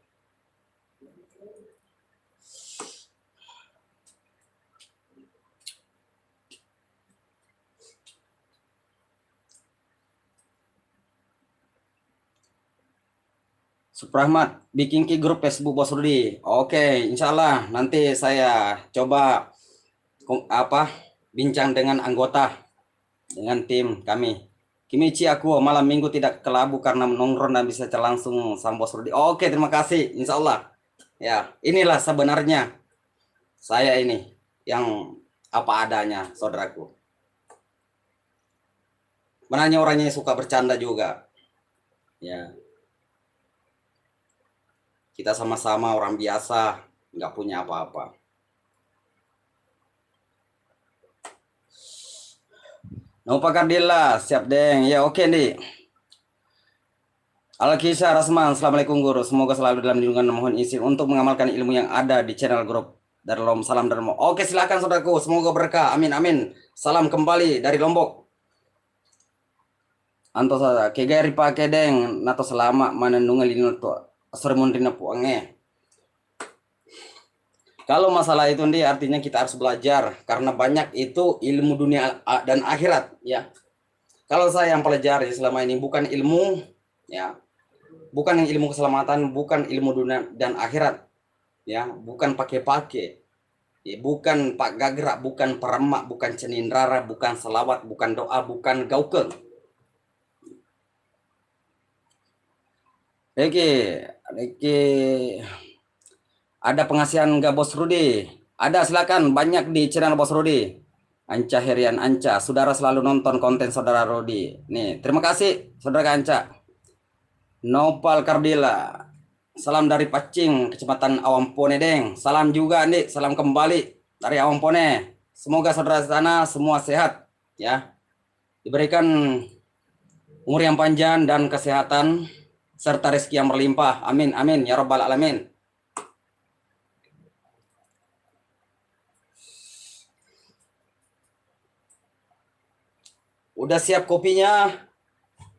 S1: Suprahmat, bikin ke grup Facebook Bos Rudi. Oke, insya Allah nanti saya coba bincang dengan anggota, dengan tim kami. Kimichi aku malam minggu tidak kelabu karena menongkrong dan bisa langsung sama Bos Rudi. Oke, terima kasih, insya Allah. Ya, inilah sebenarnya saya ini yang apa adanya, saudaraku. Benarnya orangnya suka bercanda juga, ya. Kita sama-sama orang biasa, nggak punya apa-apa. Pak Kardila, siap deng. Ya oke nih. Al-Kisah Rasman, Assalamualaikum Guru. Semoga selalu dalam lindungan dan mohon izin untuk mengamalkan ilmu yang ada di channel grup Darulom. Salam Darmo. Oke, silakan saudaraku. Semoga berkah. Amin amin. Salam kembali dari Lombok. Anto sada kegari pakai deng nato selama manandungan lino to sermon rina puange. Kalau masalah itu nih artinya kita harus belajar karena banyak itu ilmu dunia dan akhirat, ya. Kalau saya yang pelajari selama ini bukan ilmu, ya, bukan yang ilmu keselamatan, bukan ilmu dunia dan akhirat, ya, bukan pakai-pakai. Ya, bukan Pak Gagrak, bukan peremak, bukan ceninrara, bukan selawat, bukan doa, bukan gaukeng. Oke, ada pengasihan nggak Bos Rudi? Ada, silakan, banyak di channel Bos Rudi. Anca Herian Anca, saudara selalu nonton konten saudara Rudi. Nih, terima kasih saudara Anca. Nopal Kardila, salam dari Pacing, Kecamatan Awampone Deng. Salam juga nih, salam kembali dari Awampone. Semoga saudara sana semua sehat, ya. Diberikan umur yang panjang dan kesehatan serta rezeki yang berlimpah. Amin, amin, ya Rabbal Alamin. Udah siap kopinya,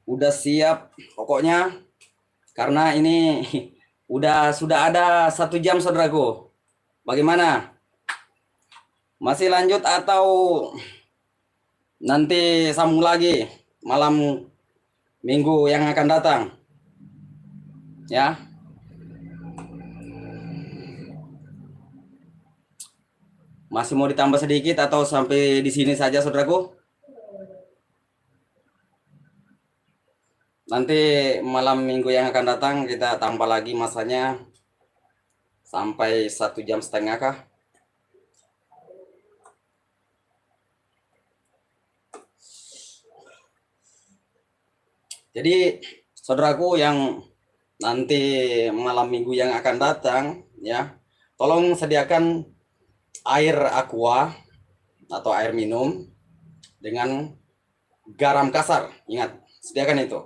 S1: udah siap pokoknya, karena ini sudah ada 1 jam saudaraku. Bagaimana? Masih lanjut atau nanti sambung lagi malam minggu yang akan datang? Ya. Masih mau ditambah sedikit atau sampai di sini saja saudaraku? Nanti malam minggu yang akan datang kita tambah lagi masanya sampai 1,5 jam kah? Jadi saudaraku yang nanti malam minggu yang akan datang, ya, tolong sediakan air aqua atau air minum dengan garam kasar. Ingat, sediakan itu.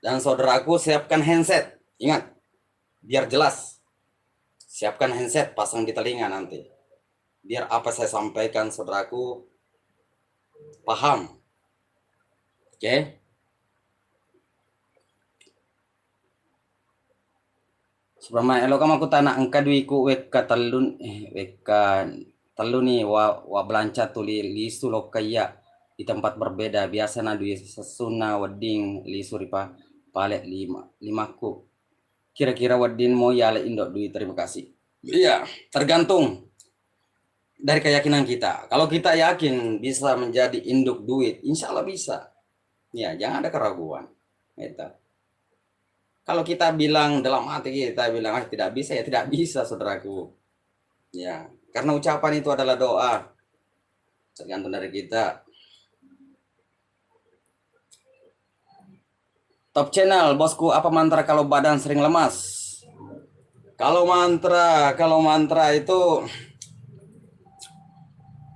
S1: Dan saudaraku siapkan handset. Ingat, biar jelas. Siapkan handset, pasang di telinga nanti. Biar apa saya sampaikan saudaraku paham. Oke? Sebelum elo kamu aku tanah engka duiku weka talun weka talun nih wa belanca tuli lisu lo kaya di tempat berbeda biasa na dui sesuna wedding lisu ripa palet limaku kira-kira wedding mau yale indok duit. Terima kasih. Iya, tergantung dari keyakinan kita. Kalau kita yakin bisa menjadi induk duit, insya Allah bisa. Ya, jangan ada keraguan. Gitu. Kalau kita bilang dalam hati kita bilang tidak bisa, ya tidak bisa saudaraku. Ya, karena ucapan itu adalah doa. Tergantung dari kita. Top channel, bosku, apa mantra kalau badan sering lemas? Kalau mantra itu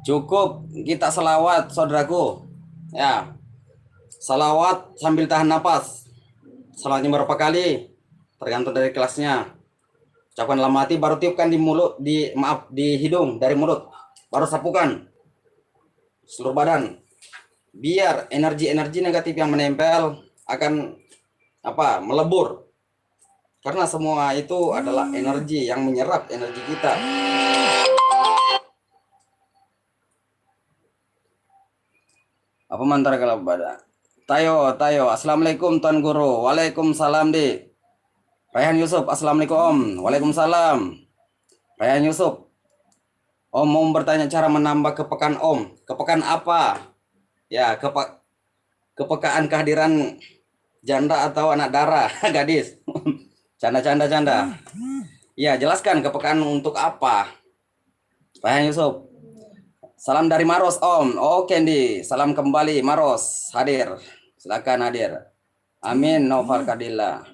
S1: cukup kita selawat saudaraku. Ya. Salawat sambil tahan napas. Salawatnya berapa kali? Tergantung dari kelasnya. Ucapkan dalam hati, baru tiupkan di mulut, di hidung dari mulut. Baru sapukan seluruh badan. Biar energi-energi negatif yang menempel akan melebur. Karena semua itu adalah energi yang menyerap energi kita. Apa mantra kalau badan? Tayo. Assalamualaikum Tuan Guru. Waalaikumsalam di. Rayhan Yusuf. Assalamualaikum. Waalaikumsalam. Rayhan Yusuf. Om mau bertanya cara menambah kepekaan Om. Kepekaan apa? Ya, kepekaan kehadiran janda atau anak darah, gadis. Canda. Ya, jelaskan kepekaan untuk apa? Rayhan Yusuf. Salam dari Maros Om. Oke Ndi. Salam kembali Maros. Hadir. Silakan hadir. Amin. Noval Kadila.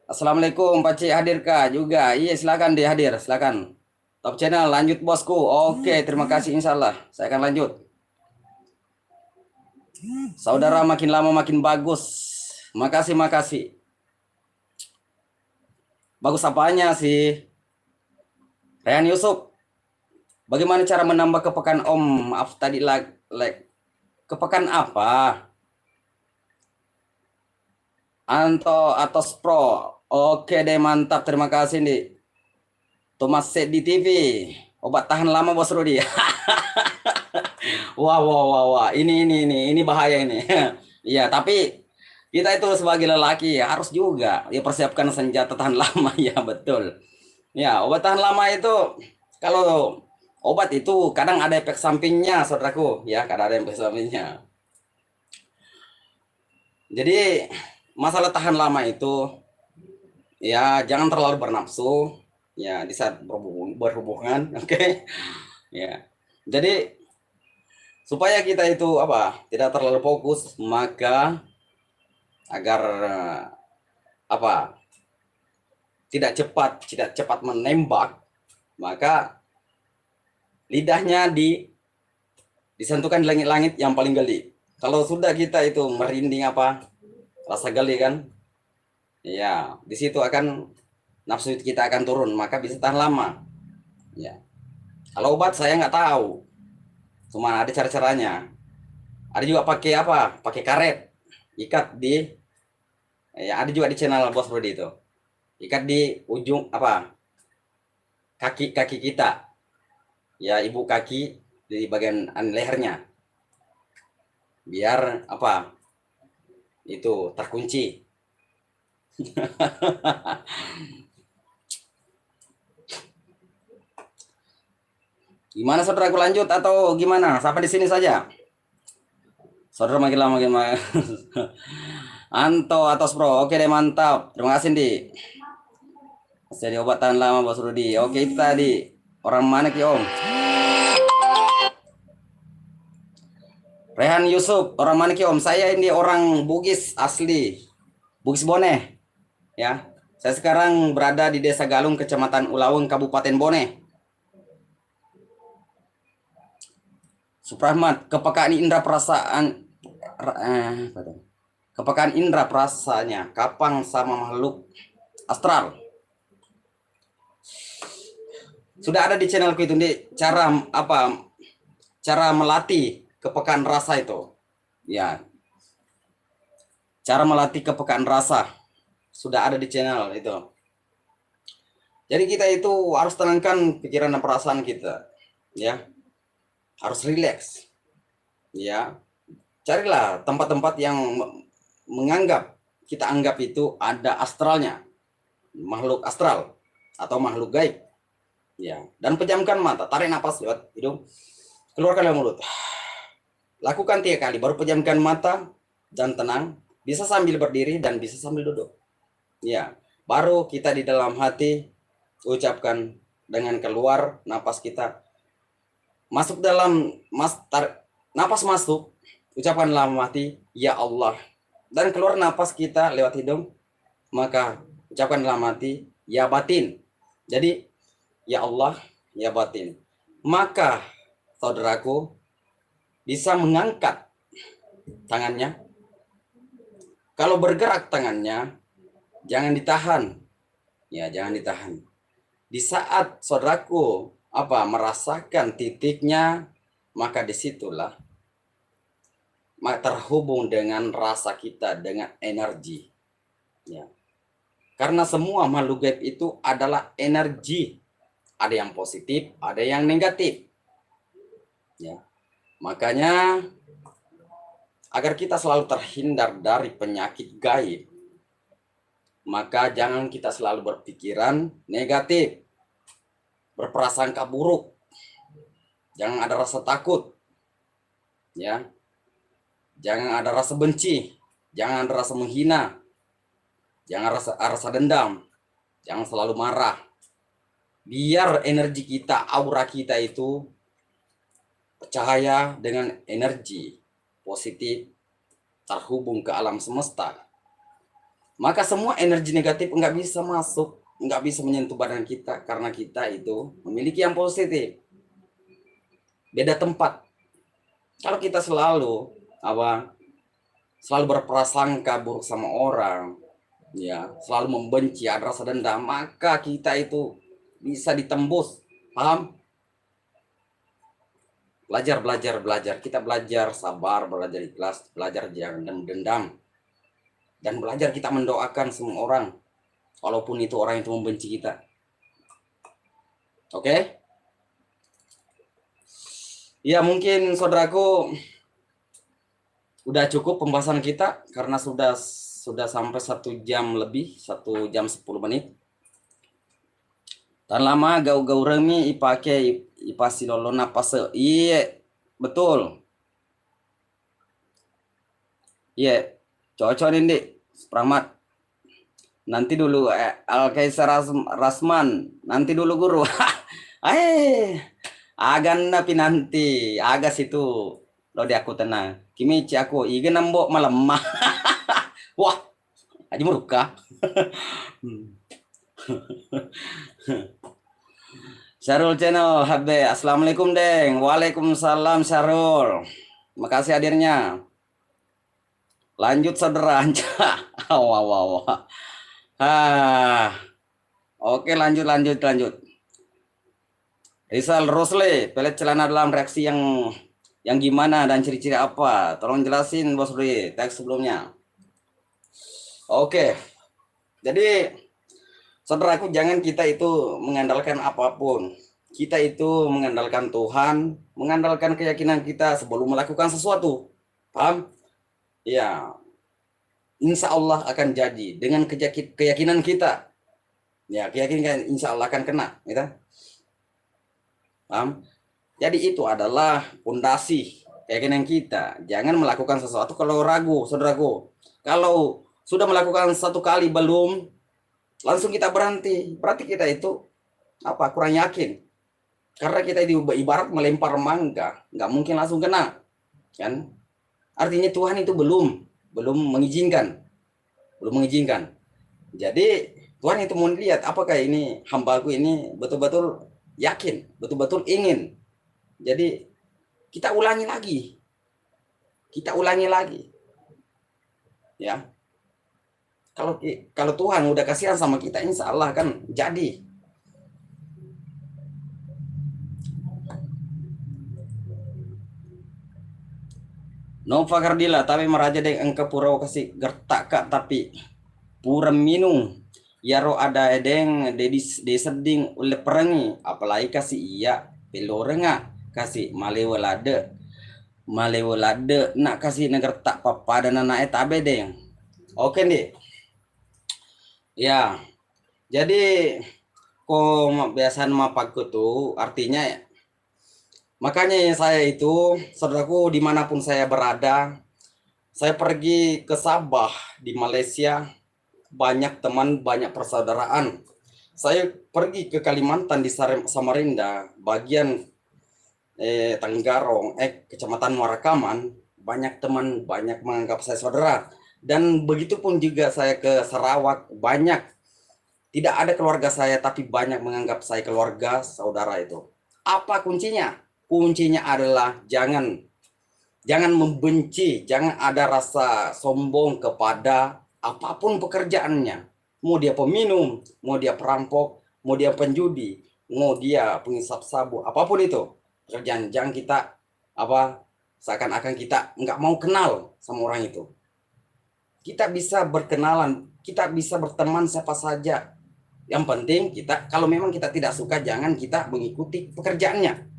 S1: Assalamualaikum Pak Cik, hadirkah juga? Iya, silakan dihadir, silakan. Top channel lanjut bosku. Oke, terima kasih, insyaallah saya akan lanjut. Saudara makin lama makin bagus. Makasih. Bagus apanya sih? Rayhan Yusuf. Bagaimana cara menambah kepekaan Om? Maaf tadi kepekaan apa? Anto Atos Pro. Oke deh, mantap. Terima kasih nih. Thomas Sedi TV, obat tahan lama Bos Rudi. Wah, wah, wah, wah. Ini bahaya ini. Iya, tapi kita itu sebagai lelaki ya harus juga ya persiapkan senjata tahan lama ya betul. Ya, obat tahan lama itu kalau obat itu kadang ada efek sampingnya, saudaraku. Ya, kadang ada efek sampingnya. Jadi masalah tahan lama itu ya jangan terlalu bernafsu ya di saat berhubungan, oke. Ya. Jadi supaya kita itu tidak terlalu fokus, maka agar tidak cepat menembak, maka lidahnya disentuhkan di langit-langit yang paling gali. Kalau sudah kita itu merinding rasa gali kan, ya di situ akan nafsu kita akan turun, maka bisa tahan lama. Ya, kalau obat saya nggak tahu, cuma ada cara-caranya. Ada juga pakai karet, ikat ya ada juga di channel Bos Rudi itu, ikat di ujung kaki kita, ya ibu kaki di bagian lehernya, biar itu terkunci. Gimana saudaraku, lanjut atau gimana? Sampai di sini saja. Saudara makin lama makin Anto atau Bro, oke deh, mantap. Terima kasih di. Jadi obat tahan lama Bos Rudi. Oke, itu tadi. Orang mana ki Om? Rehan Yusuf, orang mana ki Om? Saya ini orang Bugis asli, Bugis Bone. Ya, saya sekarang berada di Desa Galung, Kecamatan Ulaweng, Kabupaten Bone. Suprahmat, kepekaan indera perasaan, kepekaan indera perasanya, kapang sama makhluk astral. Sudah ada di channelku itu, di cara melatih kepekaan rasa itu. Ya. Cara melatih kepekaan rasa sudah ada di channel itu. Jadi kita itu harus tenangkan pikiran dan perasaan kita, ya. Harus rileks. Ya. Carilah tempat-tempat yang kita anggap itu ada astralnya. Makhluk astral atau makhluk gaib. Ya, dan pejamkan mata, tarik nafas lewat hidung, keluarkan lewat mulut. Lakukan 3 kali, baru pejamkan mata dan tenang. Bisa sambil berdiri dan bisa sambil duduk. Ya, baru kita di dalam hati ucapkan dengan keluar napas kita. Masuk dalam napas masuk, ucapkan dalam hati ya Allah. Dan keluar napas kita lewat hidung, maka ucapkan dalam hati ya batin. Jadi ya Allah, ya batin. Maka saudaraku bisa mengangkat tangannya. Kalau bergerak tangannya, jangan ditahan. Ya, jangan ditahan. Di saat saudaraku merasakan titiknya, maka disitulah terhubung dengan rasa kita, dengan energi. Ya. Karena semua makhluk gaib itu adalah energi. Ada yang positif, ada yang negatif. Ya. Makanya agar kita selalu terhindar dari penyakit gaib, maka jangan kita selalu berpikiran negatif, berprasangka buruk. Jangan ada rasa takut. Ya. Jangan ada rasa benci, jangan ada rasa menghina. Jangan rasa dendam. Jangan selalu marah. Biar energi kita, aura kita itu percaya dengan energi positif terhubung ke alam semesta. Maka semua energi negatif nggak bisa masuk, nggak bisa menyentuh badan kita karena kita itu memiliki yang positif. Beda tempat. Kalau kita selalu berprasangka buruk sama orang, ya, selalu membenci, ada rasa dendam, maka kita itu bisa ditembus. Paham? Belajar. Kita belajar sabar, belajar ikhlas, belajar jangan dendam. Dan belajar kita mendoakan semua orang, walaupun itu orang itu membenci kita. Oke. Ya mungkin saudaraku udah cukup pembahasan kita karena sudah sampai 1 jam lebih, 1 jam 10 menit. Tan lama gau-gau remi ipake ipasi lolona pase. Iya, betul. Iya, cocok nih, Pramat. Nanti dulu Al Kaisar Rasman, nanti dulu guru. Agan napi nanti, aga situ lo di aku tenang. Kimici aku, iga nambok malemah. Wah, aja muruka. Syarul Channel HB, Assalamualaikum Deng. Waalaikumsalam Syarul. Makasih hadirnya. Lanjut saudara. Wah. Oke, lanjut. Rizal Rosle, pelet celana dalam reaksi yang gimana dan ciri-ciri apa? Tolong jelasin Bos Rudi, teks sebelumnya. Oke. Jadi saudaraku, jangan kita itu mengandalkan apapun. Kita itu mengandalkan Tuhan, mengandalkan keyakinan kita sebelum melakukan sesuatu. Paham? Ya. Insya Allah akan jadi dengan keyakinan kita. Ya, keyakinan insya Allah akan kena, gitu. Paham? Jadi itu adalah fondasi keyakinan kita. Jangan melakukan sesuatu kalau ragu, saudaraku. Kalau sudah melakukan 1 kali belum, langsung kita berhenti. Berarti kita itu kurang yakin. Karena kita itu ibarat melempar mangga, nggak mungkin langsung kena, kan? Artinya Tuhan itu belum mengizinkan. Jadi Tuhan itu mau lihat apakah ini hambaku ini betul-betul yakin, betul-betul ingin. Jadi kita ulangi lagi. Ya. Kalau Tuhan udah kasihan sama kita, insya Allah kan jadi. Nova Kardila, tapi meraja deng engke purau kasih gertak kak tapi pura minum. Yaro ada edeng de seding oleh perangi, apalagi kasih iya pelorenga kasih malewalade nak kasih negertak papa dan anak tabe deng. Oke nih. Ya. Jadi kok biasaan mapaku tuh artinya makanya saya itu, saudaraku, dimanapun saya berada, saya pergi ke Sabah di Malaysia, banyak teman, banyak persaudaraan. Saya pergi ke Kalimantan di Samarinda, bagian Tenggarong, Kecamatan Muarakaman, banyak teman, banyak menganggap saya saudara. Dan begitu pun juga saya ke Sarawak, banyak. Tidak ada keluarga saya, tapi banyak menganggap saya keluarga, saudara itu. Apa kuncinya? Kuncinya adalah jangan membenci, jangan ada rasa sombong kepada apapun pekerjaannya. Mau dia peminum, mau dia perampok, mau dia penjudi, mau dia penghisap sabu, apapun itu pekerjaan, jangan kita seakan-akan kita nggak mau kenal sama orang itu. Kita bisa berkenalan, kita bisa berteman siapa saja. Yang penting kita, kalau memang kita tidak suka, jangan kita mengikuti pekerjaannya.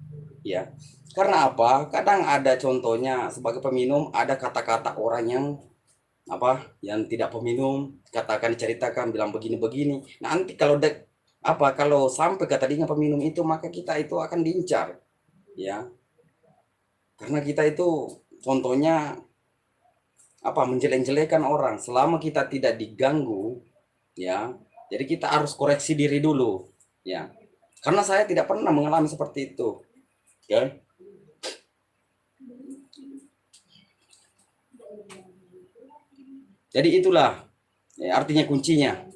S1: Ya, karena apa? Kadang ada contohnya sebagai peminum, ada kata-kata orang yang tidak peminum, katakan diceritakan bilang begini-begini. Nanti kalau kalau sampai ke tadinya peminum itu, maka kita itu akan diincar. Ya. Karena kita itu contohnya menjelek-jelekan orang. Selama kita tidak diganggu, ya. Jadi kita harus koreksi diri dulu, ya. Karena saya tidak pernah mengalami seperti itu. Ya. Jadi itulah artinya kuncinya.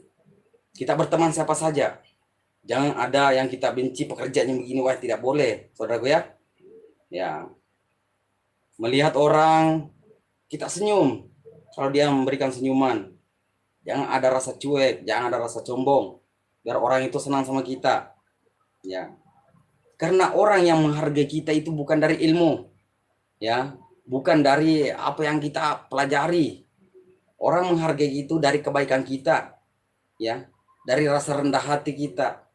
S1: Kita berteman siapa saja. Jangan ada yang kita benci pekerjaannya begini, wah tidak boleh, saudaraku ya. Ya. Melihat orang, kita senyum. Kalau dia memberikan senyuman, jangan ada rasa cuek, jangan ada rasa sombong. Biar orang itu senang sama kita. Ya. Karena orang yang menghargai kita itu bukan dari ilmu, ya, bukan dari apa yang kita pelajari. Orang menghargai itu dari kebaikan kita, ya, dari rasa rendah hati kita.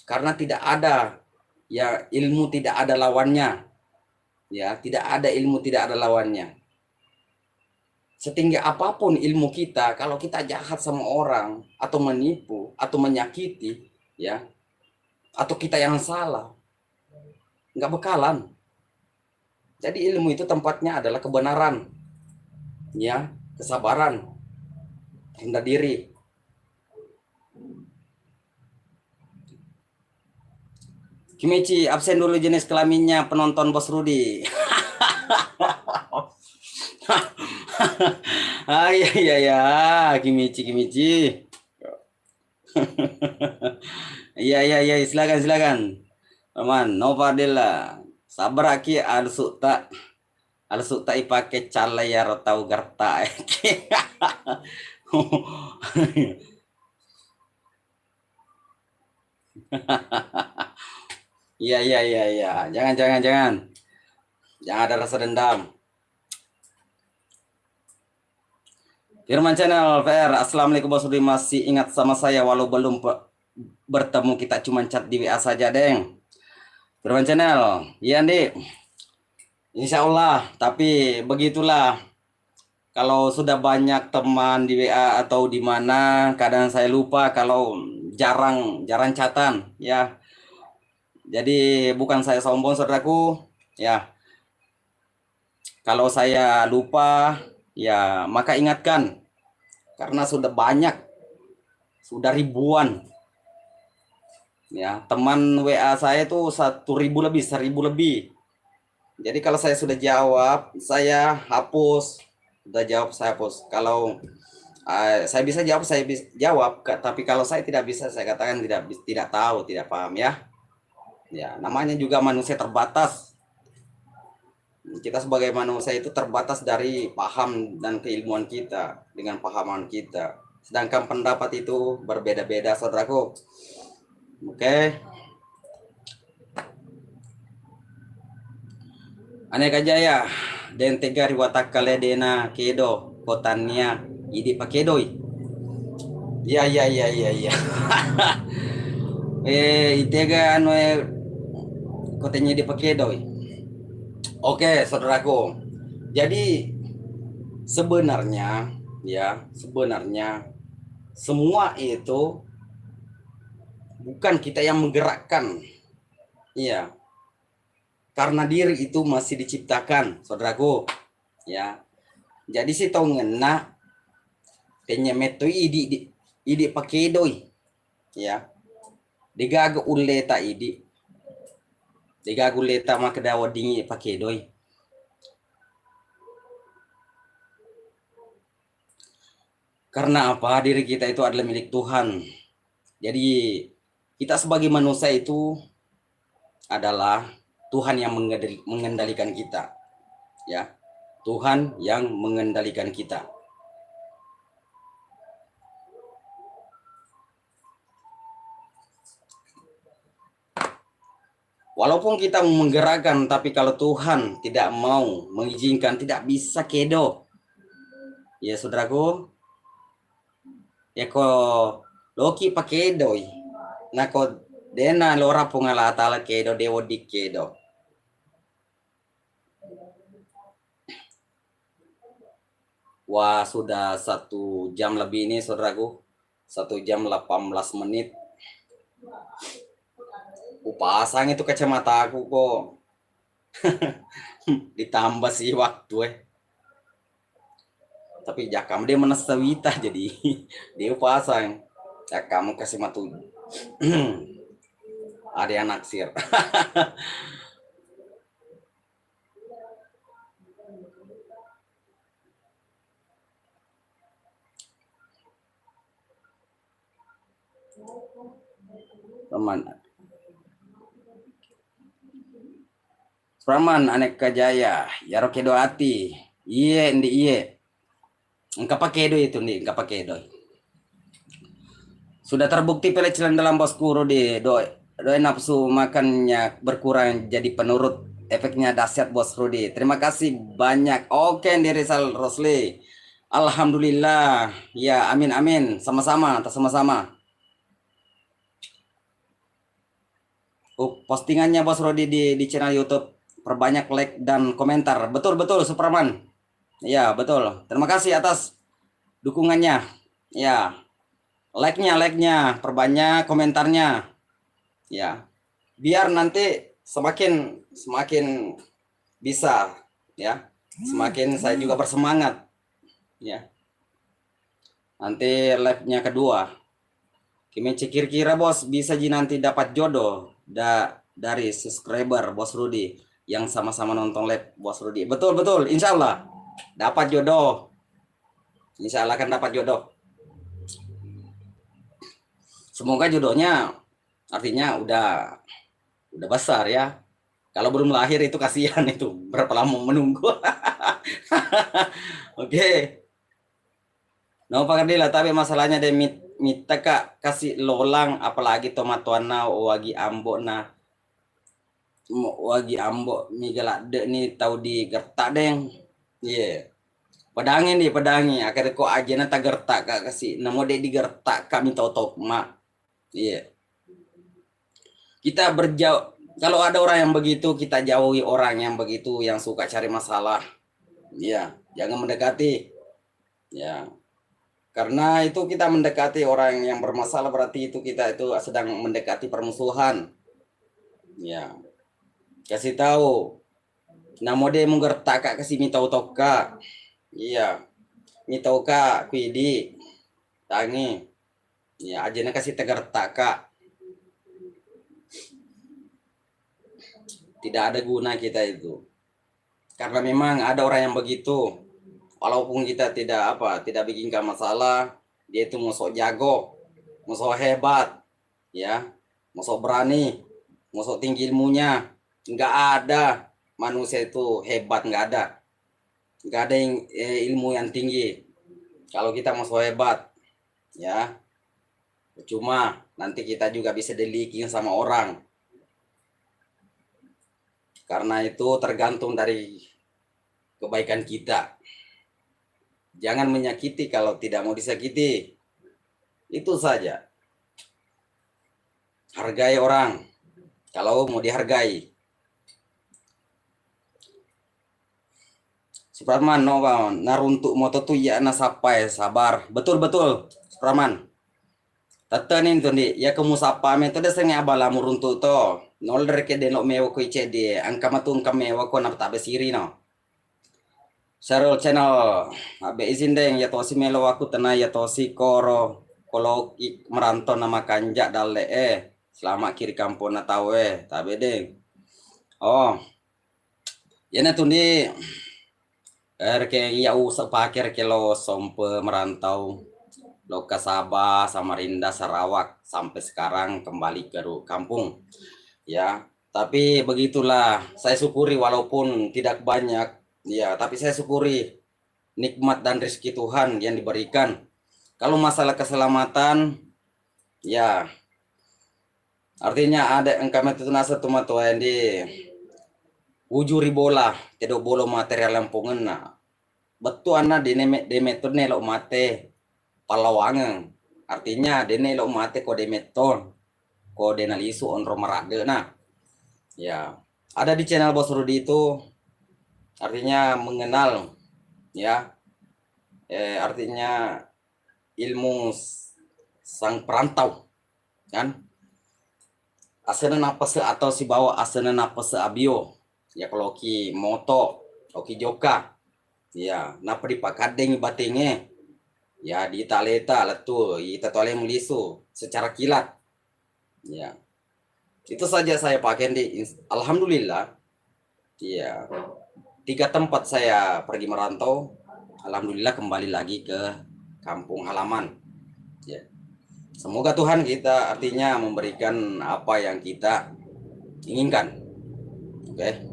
S1: Karena tidak ada, ya, ilmu tidak ada lawannya. Ya, tidak ada ilmu tidak ada lawannya. Setinggi apapun ilmu kita, kalau kita jahat sama orang atau menipu atau menyakiti, ya, atau kita yang salah, nggak bakalan. Jadi ilmu itu tempatnya adalah kebenaran, ya, kesabaran, rendah diri. Kimichi, absen dulu jenis kelaminnya penonton Bos Rudi. Ah, iya iya ya, Kimichi. Iya iya iya, silakan silakan. Aman, Nova Della. Sabar aki alsu tak ipake cala ya rotau garta. Iya iya iya iya. Jangan. Jangan ada rasa dendam. Firman Channel VR. Assalamualaikum Bos Rudi, masih ingat sama saya walau belum bertemu, kita cuma chat di WA saja, Deng. Firman Channel. Iya, Dik. Insya Allah, tapi begitulah. Kalau sudah banyak teman di WA atau di mana, kadang saya lupa kalau jarang chatan, ya. Jadi bukan saya sombong, saudaraku, ya. Kalau saya lupa, ya maka ingatkan, karena sudah banyak, sudah ribuan, ya, teman WA saya itu 1.000 lebih, 1.000 lebih. Jadi kalau saya sudah jawab, saya hapus. Sudah jawab, saya hapus. Kalau saya bisa jawab, saya bisa jawab. Tapi kalau saya tidak bisa, saya katakan tidak tahu, tidak paham, ya. Ya, namanya juga manusia terbatas. Kita sebagai manusia itu terbatas dari paham dan keilmuan kita dengan pahaman kita. Sedangkan pendapat itu berbeda-beda, saudaraku. Oke. Aneka Jaya den tega riwatakale dena kedo kotania idi pakedoi. Ya. Itega anu kotanya di pakedoi. Oke, saudaraku. Jadi sebenarnya semua itu bukan kita yang menggerakkan. Iya. Karena diri itu masih diciptakan, saudaraku, ya. Jadi si tau ngena tenya meto idi pakedoi, ya. Digaga uleta idi. Digaga uleta makadawa dingi pakedoi. Karena apa? Diri kita itu adalah milik Tuhan. Jadi kita sebagai manusia itu adalah Tuhan yang mengendalikan kita, ya. Tuhan yang mengendalikan kita. Walaupun kita menggerakkan, tapi kalau Tuhan tidak mau mengizinkan, tidak bisa kedo. Ya, saudaraku. Ya ko loki pakedoi. Nah ko dena lora pungala tala kedo dewo di kedo. Wah, sudah 1 jam lebih ini, saudaraku. 1 jam 18 menit. Pasang itu kacamata aku kok. Ditambah sih waktu Tapi jakam dia menasawita jadi dia pasang. Jakam kasih matu. Ada yang naksir. Teman. Praman Aneka Jaya, Yaroke Doati. Iye ndi iye. Engkau pakai do itu nih, engkau pakai do. Sudah terbukti pelecehan dalam Bosku Rudi. Doi nafsu makannya berkurang jadi penurut. Efeknya dahsyat Bos Rudi. Terima kasih banyak. Oke, Rizal Rosli. Alhamdulillah. Ya, amin amin. Sama-sama, sama-sama. postingannya Bos Rodi di channel YouTube. Perbanyak like dan komentar. Betul betul Superman. Ya, betul. Terima kasih atas dukungannya. Ya, like-nya, perbanyak komentarnya. Ya. Biar nanti semakin semakin bisa ya. Semakin saya juga bersemangat. Ya. Nanti live-nya kedua. Kimi kira-kira Bos bisa nanti dapat jodoh dari subscriber Bos Rudi yang sama-sama nonton live Bos Rudi. Betul betul, insya Allah dapat jodoh. Insya Allah akan dapat jodoh. Semoga jodohnya artinya udah besar ya. Kalau belum lahir itu kasihan itu, berapa lama menunggu. Oke. No pakadila tapi masalahnya deh mita kak kasih lolang apalagi tomatuana wagi ambo na wagi ambo migala de ni tahu di gertak deng. Iya. Pedangin nih pedangi akhirnya kok aja nata gertak kak kasih namo de di gertak kami totok mak. Iya. Kita berjauh kalau ada orang yang begitu kita jauhi orang yang begitu yang suka cari masalah. Iya, jangan mendekati. Ya. Karena itu kita mendekati orang yang bermasalah berarti itu kita itu sedang mendekati permusuhan. Ya. Kasih tahu. Namo de munggertak kak kasih mitau toka. Iya. Mitau kak kuidi. Tangi. Ya, ajena kasih tegertak kak. Tidak ada guna kita itu. Karena memang ada orang yang begitu. Walaupun kita tidak bikinkan masalah, dia itu musuh jago, musuh hebat, ya, musuh berani, musuh tinggi ilmunya. Nggak ada manusia itu hebat, nggak ada yang ilmu yang tinggi. Kalau kita musuh hebat, ya, cuma nanti kita juga bisa diliking sama orang. Karena itu tergantung dari kebaikan kita. Jangan menyakiti kalau tidak mau disakiti. Itu saja. Hargai orang kalau mau dihargai. Supraman, no, naruntuk moto tu ya nasapai sabar. Betul Supraman. Tatanin tuh nih, ya kamu sapa me to desanya abala muruntuk to. Nol reke de no mewo ko ice de angka matun kamewa ko na tabe siri no. Syarul channel abe izin deng ya tosi melo aku tena ya tosi koro kalau merantau nama kanjak dale selama kiri kampung na tawe tabe deng. Oh. Ya na tundi reke ya usah pakai reke lo sompe merantau Loka Sabah, Samarinda, Sarawak sampai sekarang kembali ke kampung. Ya, tapi begitulah. Saya syukuri walaupun tidak banyak. Ya, tapi saya syukuri nikmat dan rezeki Tuhan yang diberikan. Kalau masalah keselamatan, ya artinya ada engkau itu nasa tumatua yang di ujuri bola, tidak bolo material yang pungena. Betul anak di metode nelok mate palawangan. Artinya dene lo mate kode meton kode nalisu on romarade nah. Ya, ada di channel Bos Rudi itu artinya mengenal ya. Artinya ilmu sang perantau kan. Asana napas atau si bawa asana napas abio. Ya kalau ki moto, oki joka. Ya, napa dipakadeng batenge. Ya di taleta letu kita toleh melisu secara kilat. Ya. Itu saja saya pakai di alhamdulillah. Ya. 3 tempat saya pergi merantau. Alhamdulillah kembali lagi ke kampung halaman. Ya. Semoga Tuhan kita artinya memberikan apa yang kita inginkan. Oke.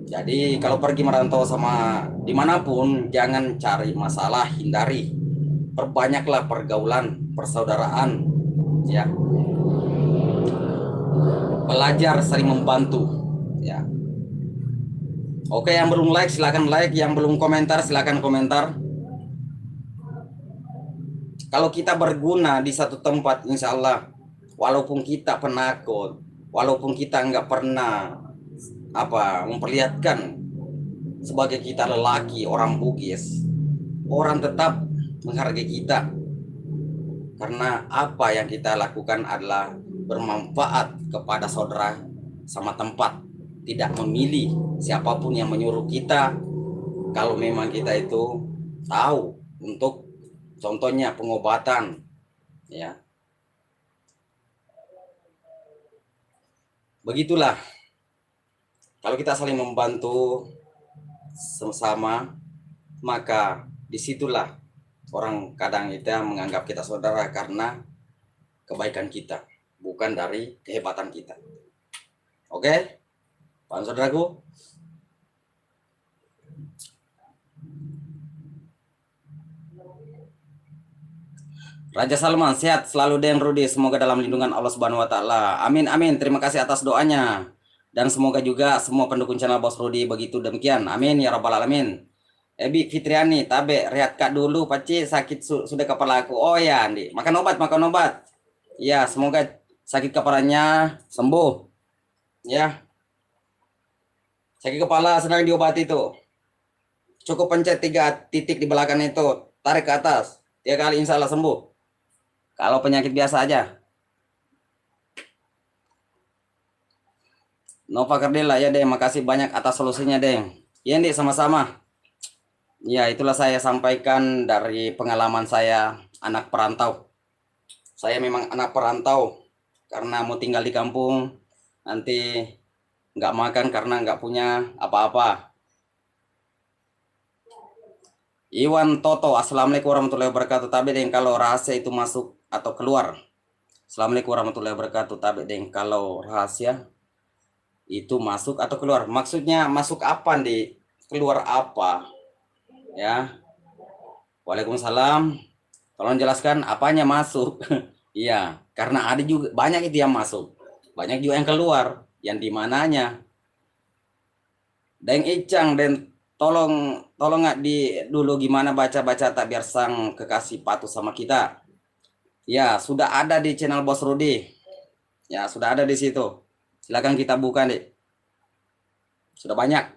S1: Jadi kalau pergi merantau sama dimanapun jangan cari masalah, hindari. Perbanyaklah pergaulan, persaudaraan, ya. Belajar sering membantu, ya. Oke, yang belum like silakan like, yang belum komentar silakan komentar. Kalau kita berguna di satu tempat, insya Allah, walaupun kita penakut, walaupun kita nggak pernah memperlihatkan sebagai kita lelaki, orang Bugis, orang tetap menghargai kita karena apa yang kita lakukan adalah bermanfaat kepada saudara sama tempat, tidak memilih siapapun yang menyuruh kita. Kalau memang kita itu tahu untuk contohnya pengobatan, ya begitulah. Kalau kita saling membantu sama, maka disitulah orang kadang kita menganggap kita saudara karena kebaikan kita, bukan dari kehebatan kita. Oke, paham saudaraku? Raja Salman, sehat selalu Den Rudi, semoga dalam lindungan Allah Subhanahu wa taala. Amin amin. Terima kasih atas doanya. Dan semoga juga semua pendukung channel Bos Rudi begitu demikian. Amin ya rabbal alamin. Ebi Fitriani, tabe rehat kak dulu, paci sakit sudah kepala aku. Oh ya, Andi. Makan obat. Ya, semoga sakit kepalanya sembuh. Ya. Sakit kepala sedang diobati itu. Cukup pencet 3 titik di belakang itu, tarik ke atas. 3 kali insya Allah sembuh. Kalau penyakit biasa aja. Nova Kardela, ya Deng, makasih banyak atas solusinya Deng. Ya Deng, sama-sama. Ya, itulah saya sampaikan dari pengalaman saya anak perantau. Saya memang anak perantau karena mau tinggal di kampung, nanti nggak makan karena nggak punya apa-apa. Iwan Toto, assalamualaikum warahmatullahi wabarakatuh. Tapi Deng, kalau rahasia itu masuk atau keluar. Assalamualaikum warahmatullahi wabarakatuh. Tapi Deng, kalau rahasia itu masuk atau keluar, maksudnya masuk apa di keluar apa ya? Waalaikumsalam, tolong jelaskan apanya masuk. Iya, karena ada juga banyak itu yang masuk, banyak juga yang keluar, yang di mananya. Deng Icang, dan tolong nggak di dulu gimana baca tak biar sang kekasih patuh sama kita. Ya, sudah ada di channel Bos Rudi. Ya, sudah ada di situ. Silakan kita buka nih. Sudah banyak.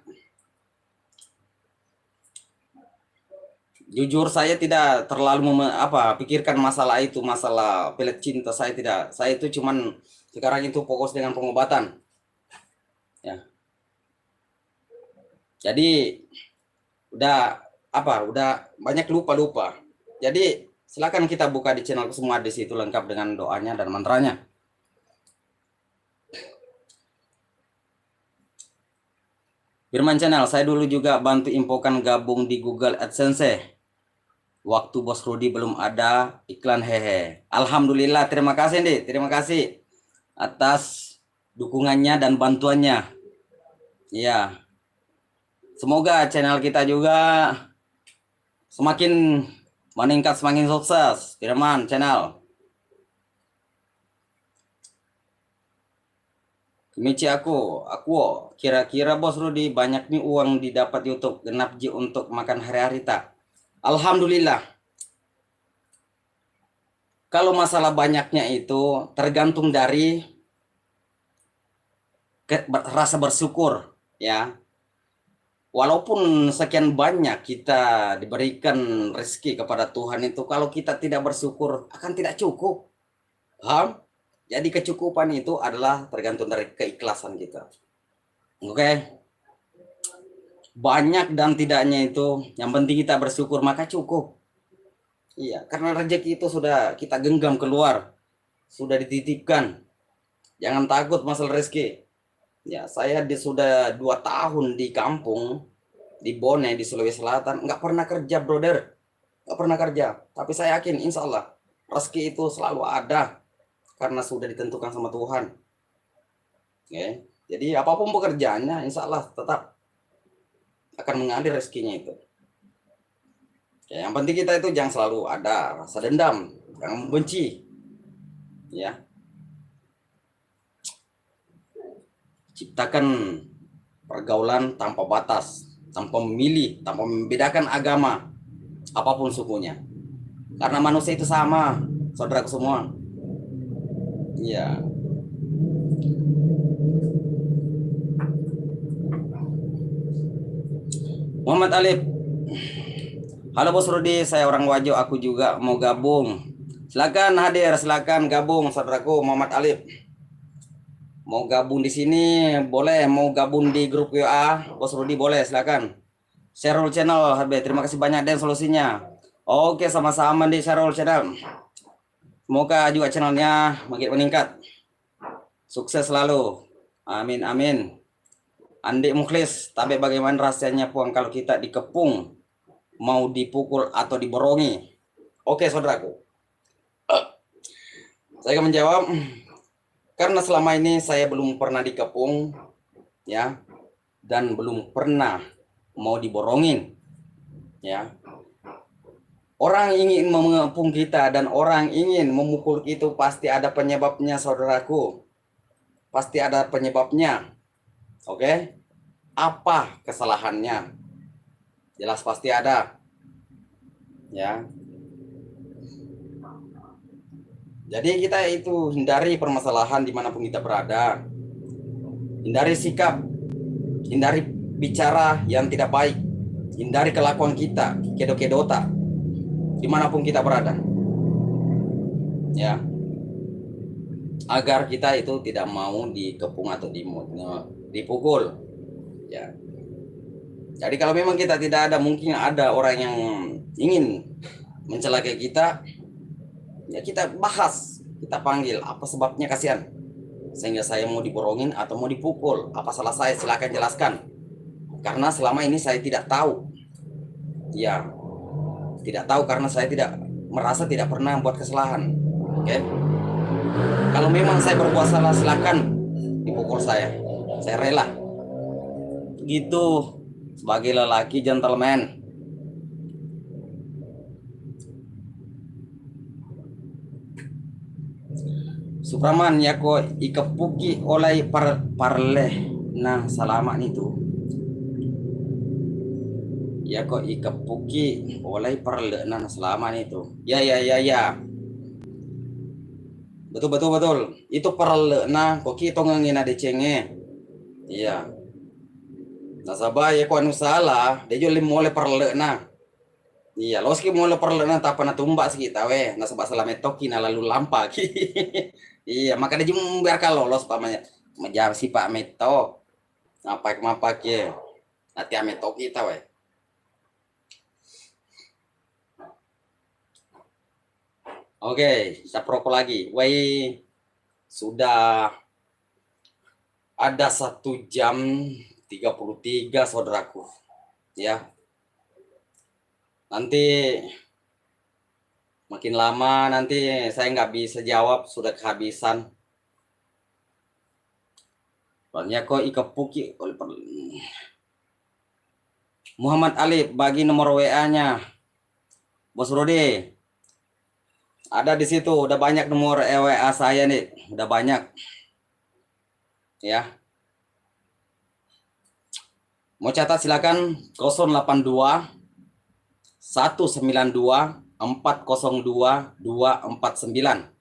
S1: Jujur saya tidak terlalu pikirkan masalah itu, masalah pelet cinta saya tidak. Saya itu cuman sekarang itu fokus dengan pengobatan. Ya. Jadi udah banyak lupa. Jadi silakan kita buka di channel semua, di situ lengkap dengan doanya dan mantranya. Firman Channel, saya dulu juga bantu infokan gabung di Google AdSense. Waktu Bos Rudi belum ada iklan, hehe. Alhamdulillah, terima kasih nih, terima kasih atas dukungannya dan bantuannya. Ya, semoga channel kita juga semakin meningkat, semakin sukses. Firman Channel. Michi aku kira-kira Bos Rudi banyak nih uang didapat YouTube genap ji untuk makan hari-hari tak? Alhamdulillah. Kalau masalah banyaknya itu tergantung dari rasa bersyukur ya. Walaupun sekian banyak kita diberikan rezeki kepada Tuhan itu, kalau kita tidak bersyukur akan tidak cukup. Paham? Jadi kecukupan itu adalah tergantung dari keikhlasan kita. Oke. Banyak dan tidaknya itu, yang penting kita bersyukur maka cukup. Iya, karena rezeki itu sudah kita genggam keluar, sudah dititipkan. Jangan takut masalah rezeki. Ya, saya sudah 2 tahun di kampung, di Bone, di Sulawesi Selatan, nggak pernah kerja, brother. Nggak pernah kerja. Tapi saya yakin, insya Allah, rezeki itu selalu ada. Karena sudah ditentukan sama Tuhan. Oke. Jadi apapun pekerjaannya, insya Allah tetap akan mengalir rezekinya itu. Ya, yang penting kita itu jangan selalu ada rasa dendam, jangan membenci. Ya. Ciptakan pergaulan tanpa batas, tanpa memilih, tanpa membedakan agama, apapun sukunya. Karena manusia itu sama, saudaraku semua. Iya. Muhammad Alif. Halo Bos Rudi, saya orang Wajo, aku juga mau gabung. Silakan hadir, silakan gabung saudaraku Muhammad Alif. Mau gabung di sini boleh, mau gabung di grup WA Bos Rudi boleh, silakan. Sharul channel HB, terima kasih banyak dan solusinya. Oke, sama-sama di Sharul channel. Semoga juga channelnya makin meningkat. Sukses selalu. Amin amin. Andi Mukhlis, tapi bagaimana rasanya Puang kalau kita dikepung, mau dipukul atau diborongi? Oke saudaraku, saya akan menjawab. Karena selama ini saya belum pernah dikepung, ya, dan belum pernah mau diborongin, ya. Orang ingin mengepung kita dan orang ingin memukul itu pasti ada penyebabnya, saudaraku. Pasti ada penyebabnya. Oke? Apa kesalahannya? Jelas pasti ada. Ya. Jadi kita itu hindari permasalahan dimanapun kita berada. Hindari sikap, hindari bicara yang tidak baik, hindari kelakuan kita, kedo-kedota, dimanapun kita berada. Ya, agar kita itu tidak mau dikepung atau dipukul. Ya. Jadi kalau memang kita tidak ada, mungkin ada orang yang ingin mencelakai kita, ya kita bahas, kita panggil, apa sebabnya, kasihan sehingga saya mau diborongin atau mau dipukul, apa salah saya, silakan jelaskan. Karena selama ini saya tidak tahu, ya tidak tahu karena saya tidak merasa tidak pernah membuat kesalahan. Oke, kalau memang saya berbuat salah, silakan dipukul saya rela gitu, sebagai lelaki gentleman. Supraman ya kok ikepuki oleh parleh nah salaman itu. Ya kok ikepuki oleh parleh nah salaman itu. Ya. Betul. Itu parleh nah kok kita ngengin ada cenge. Iya. Nasabah ya kok anu salah, dia jual mulai parleh nah. Iya, loski mulai parleh nah tapa na tumbak sih kita weh. Nasabah salah metoki na lalu lampa ki. Iya, maka dia cuma biar kalau lolos pamanya. Menjawab si Pak Meto. Apa ya? Nanti Meto kita weh. Oke, saya proko lagi. Wei, sudah ada 1 jam 33 saudaraku. Ya. Nanti makin lama nanti saya nggak bisa jawab, sudah kehabisan. Soalnya kok ikepuki Muhammad Ali, bagi nomor WA-nya Bos Rudi. Ada di situ, udah banyak nomor WA saya nih, udah banyak. Ya. Mau catat silakan 082 192 402 249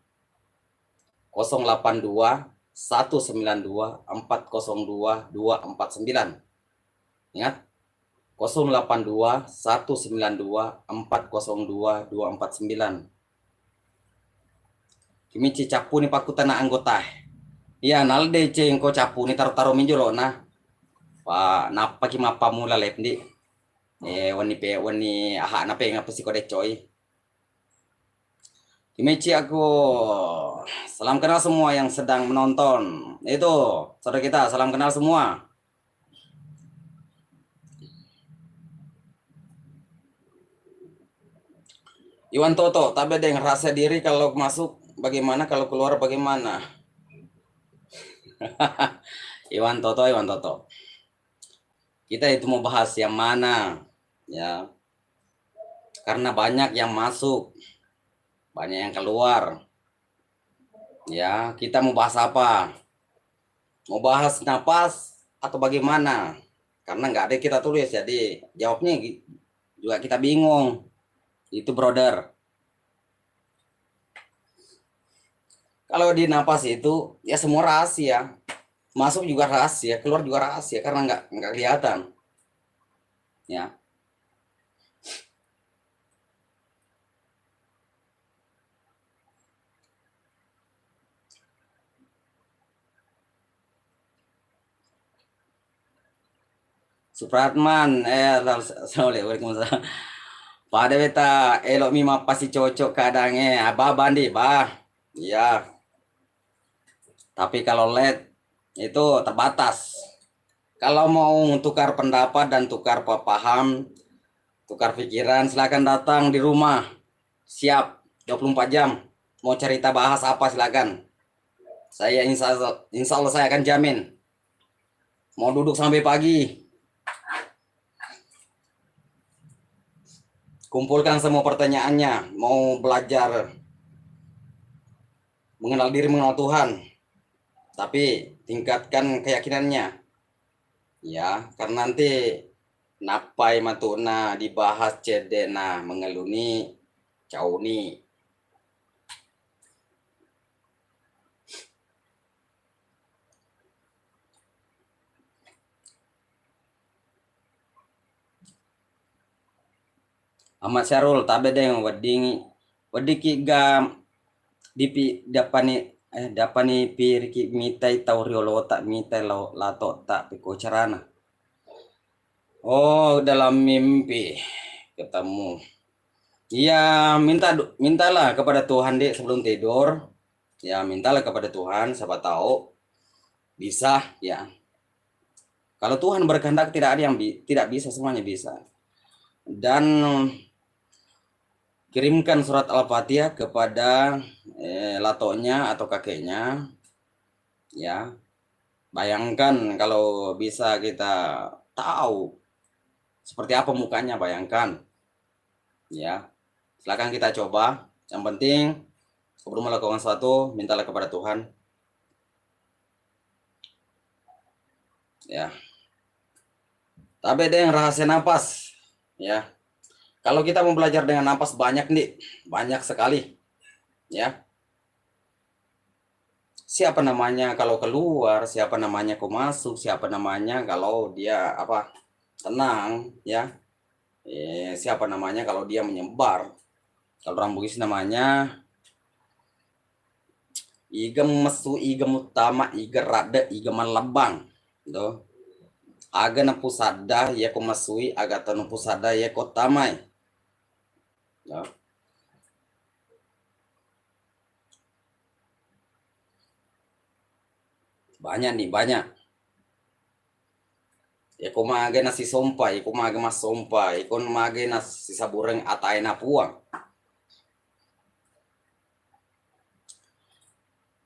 S1: 082 192 402 249. Ingat, 082 192 402 249. Kimi capu ni pakutan na anggota. Iya, nalde ceng ko capu ni taruh minjolo na. Pa napa ki mapa mula lepndi. Wani aha na pe ngapa si kode coy. Kimichi aku salam kenal semua yang sedang menonton. Itu saudara kita, salam kenal semua. Iwan Toto, tapi ada yang rasa diri kalau masuk bagaimana, kalau keluar bagaimana? Iwan Toto. Kita itu mau bahas yang mana? Ya. Karena banyak yang masuk, banyak yang keluar. Ya, kita mau bahas apa? Mau bahas napas atau bagaimana? Karena nggak ada kita tulis, jadi jawabnya juga kita bingung. Itu brother. Kalau di napas itu ya semua rahasia. Masuk juga rahasia, keluar juga rahasia karena nggak kelihatan. Ya. Supratman, assalamualaikum. Pada beta elok mima pasti cocok kadangnya, abah bandi bah, ya. Tapi kalau LED itu terbatas. Kalau mau tukar pendapat dan tukar paham, tukar pikiran, silakan datang di rumah. Siap 24 jam. Mau cerita bahas apa silakan. Saya insya Allah saya akan jamin. Mau duduk sampai pagi. Kumpulkan semua pertanyaannya. Mau belajar mengenal diri, mengenal Tuhan. Tapi tingkatkan keyakinannya. Ya, karena nanti napai matuna dibahas cedena mengeluni cauni. Ahmad Syarul tabe deng wadiki gam dipi dapani piriki mitai tauriolo tak mitai lato tak piko carana. Oh, dalam mimpi ketemu. Iya, mintalah kepada Tuhan deh sebelum tidur. Ya, mintalah kepada Tuhan, siapa tahu bisa ya. Kalau Tuhan berkehendak tidak ada yang tidak bisa, semuanya bisa. Dan kirimkan surat Al-Fatihah kepada latonya atau kakeknya. Ya. Bayangkan kalau bisa kita tahu seperti apa mukanya, bayangkan. Ya. Silakan kita coba. Yang penting sebelum melakukan sesuatu, mintalah kepada Tuhan. Ya. Tapi ada yang rahasia napas. Ya. Kalau kita mau belajar dengan napas banyak nih, banyak sekali. Ya. Siapa namanya kalau keluar, siapa namanya kau masuk, siapa namanya kalau dia apa tenang, ya. Siapa namanya kalau dia menyebar. Kalau orang Bugis namanya iga mesu, iga utama, iga rada, iga malabang. Tuh. Aga na pusada ya ko masui, aga tanu pusada ya ko tamay. Ya. Banyak nih, banyak. Ya ko mage nasi sompai, ko mage mas sompai, ko mage nasi sabureng atay na puang.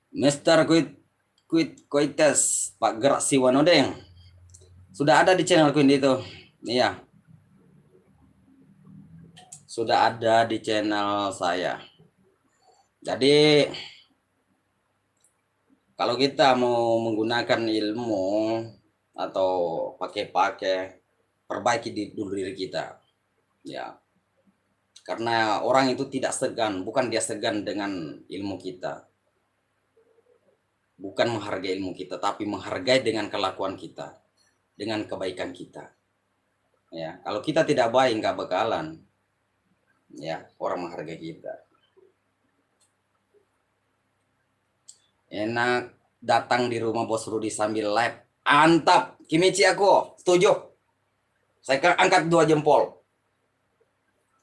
S1: Mister Kuites Pak Gerak Siwanodeng. Sudah ada di channel Queen itu. Iya. Sudah ada di channel saya. Jadi kalau kita mau menggunakan ilmu atau pakai perbaiki dulu diri kita. Ya. Karena orang itu tidak segan, bukan dia segan dengan ilmu kita. Bukan menghargai ilmu kita, tapi menghargai dengan kelakuan kita, dengan kebaikan kita. Ya, kalau kita tidak baik nggak bakalan ya orang menghargai kita. Enak datang di rumah Bos Rudi sambil live. Antap, Kimichi aku setuju. Saya angkat 2 jempol.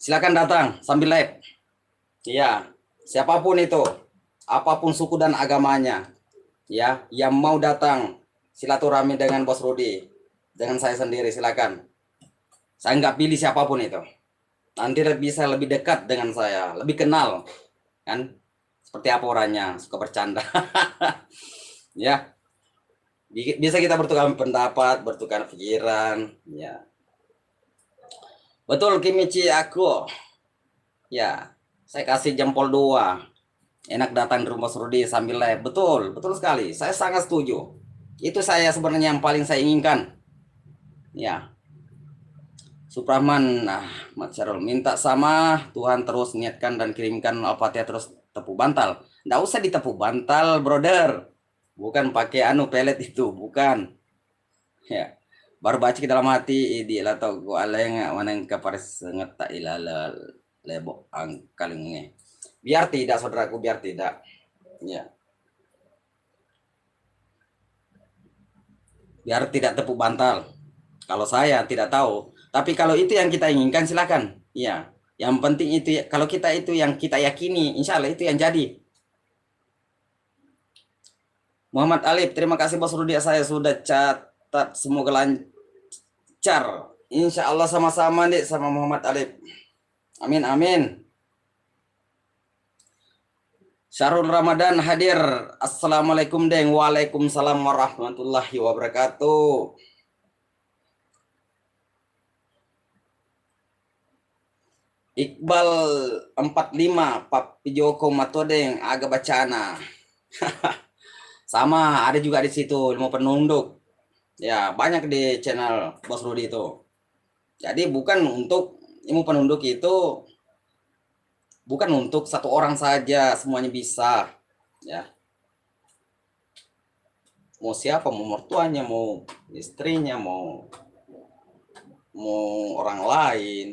S1: Silakan datang sambil live. Ya, siapapun itu, apapun suku dan agamanya, ya, yang mau datang silaturahmi dengan Bos Rudi, dengan saya sendiri, silakan. Saya nggak pilih siapapun itu. Nanti bisa lebih dekat dengan saya, lebih kenal, kan? Seperti apa orangnya, suka bercanda. Ya, bisa kita bertukar pendapat, bertukar pikiran, ya. Betul Kimichi aku. Ya, saya kasih jempol 2. Enak datang di rumah Rudi sambil live. Betul, betul sekali. Saya sangat setuju. Itu saya sebenarnya yang paling saya inginkan. Ya. Suprahman, Mat Syarul minta sama Tuhan terus niatkan dan kirimkan Al-Fatihah terus tepuk bantal. Nggak usah ditepuk bantal, brother. Bukan pakai pelet itu, bukan. Ya. baru baca ke dalam hati di la tau ko aleng wanang kapares ngeta ilala lebo ang kalenge. Biar tidak saudaraku, biar tidak. Ya. Biar tidak tepuk bantal. Kalau saya tidak tahu, tapi kalau itu yang kita inginkan silakan. Iya. Yang penting itu kalau kita itu yang kita yakini, insya Allah itu yang jadi. Muhammad Alif, terima kasih Bos Rudi, saya sudah catat, semoga lancar. Insya Allah sama-sama nih sama Muhammad Alif. Amin amin. Syahrul Ramadan hadir. Assalamualaikum deng. Waalaikumsalam warahmatullahi wabarakatuh. Iqbal 45 Papi Joko Matodeng aga bacana. Sama, ada juga di situ ilmu penunduk. Ya, banyak di channel Bos Rudi itu. Jadi bukan untuk ilmu penunduk itu bukan untuk satu orang saja, semuanya bisa. Ya. Mau siapa, mau mertuanya, mau istrinya, mau orang lain.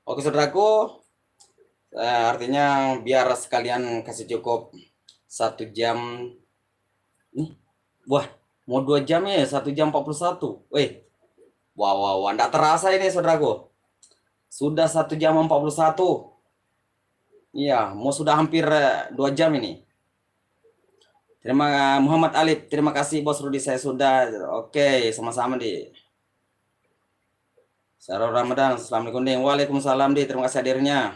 S1: Oke saudaraku, artinya biar sekalian kasih cukup 1 jam nih. Wah, mau 2 jam ya, 1 jam 41. Wih, wah, nggak terasa ini saudaraku. Sudah 1 jam 41. Iya, mau sudah hampir 2 jam ini. Terima Muhammad Alif, terima kasih Bos Rudi, saya sudah. Oke, sama-sama di Syahrul Ramadan. Assalamualaikum ding. Waalaikumsalam di. Terima kasih hadirnya.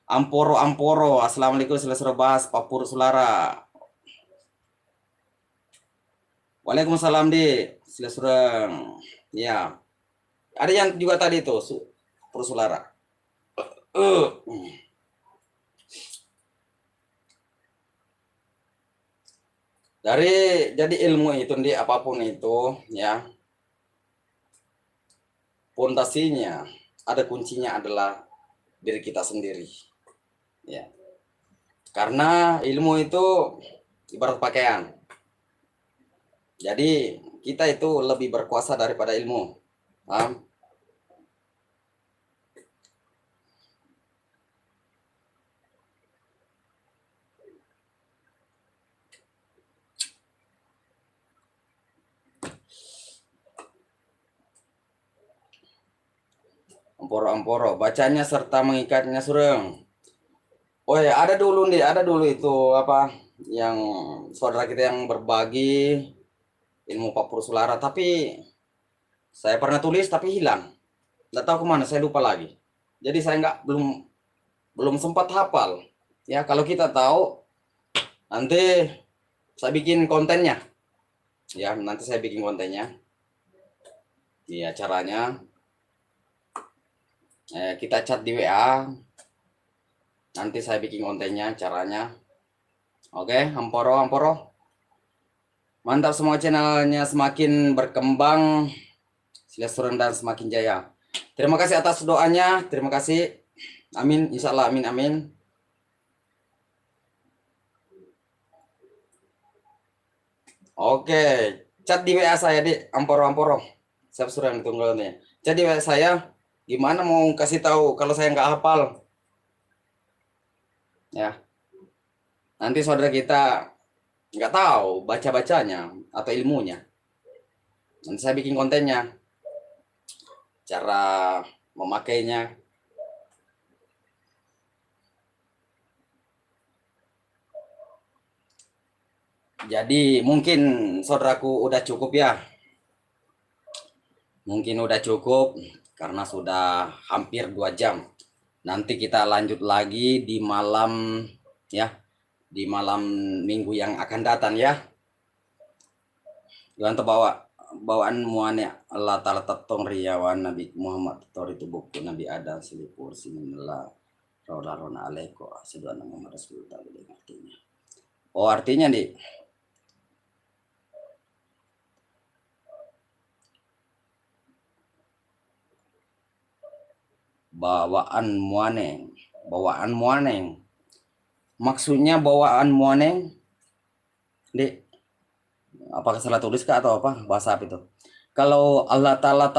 S1: Amporo, assalamualaikum, selesai bahas Papur Sulara. Waalaikumsalam di. Selesai. Ya. Ada yang juga tadi itu Papur Sulara. Jadi ilmu itu di apapun itu ya. Pondasinya ada kuncinya adalah diri kita sendiri. Ya. Karena ilmu itu ibarat pakaian. Jadi kita itu lebih berkuasa daripada ilmu. Paham? Amporo, bacanya serta mengikatnya sureng. Oh ya, ada dulu itu apa yang saudara kita yang berbagi ilmu Papur Sulara, tapi saya pernah tulis tapi hilang, nggak tahu kemana, saya lupa lagi. Jadi saya belum sempat hafal. Ya kalau kita tahu nanti saya bikin kontennya. Ya nanti saya bikin kontennya. Iya caranya. Kita chat di WA. Nanti saya bikin kontennya caranya. Oke, Amporo. Mantap, semua channelnya semakin berkembang, silaturahmi dan semakin jaya. Terima kasih atas doanya, terima kasih. Amin, insya Allah, amin. Oke, chat di WA saya di Amporo. Saya sudah ditunggu nih. Chat di WA saya, gimana mau kasih tahu kalau saya nggak hafal? Ya, nanti saudara kita nggak tahu baca-bacanya atau ilmunya. Nanti saya bikin kontennya, cara memakainya. Jadi mungkin saudaraku udah cukup ya. Mungkin udah cukup karena sudah hampir 2 jam. Nanti kita lanjut lagi di malam ya. Di malam minggu yang akan datang ya. Jangan terbawa bawaan muane Allah Ta'ala tatong riyawan Nabi Muhammad tori itu buku Nabi Adam selipur sinillah rona aleko asyhadu Muhammad Rasulullah, artinya. Oh artinya nih bawaan muane bawaan muaneng. Maksudnya bawaan muaneng, Dek? Apakah salah tulis kah atau apa? Bahasa apa itu? Kalau Allah Ta'ala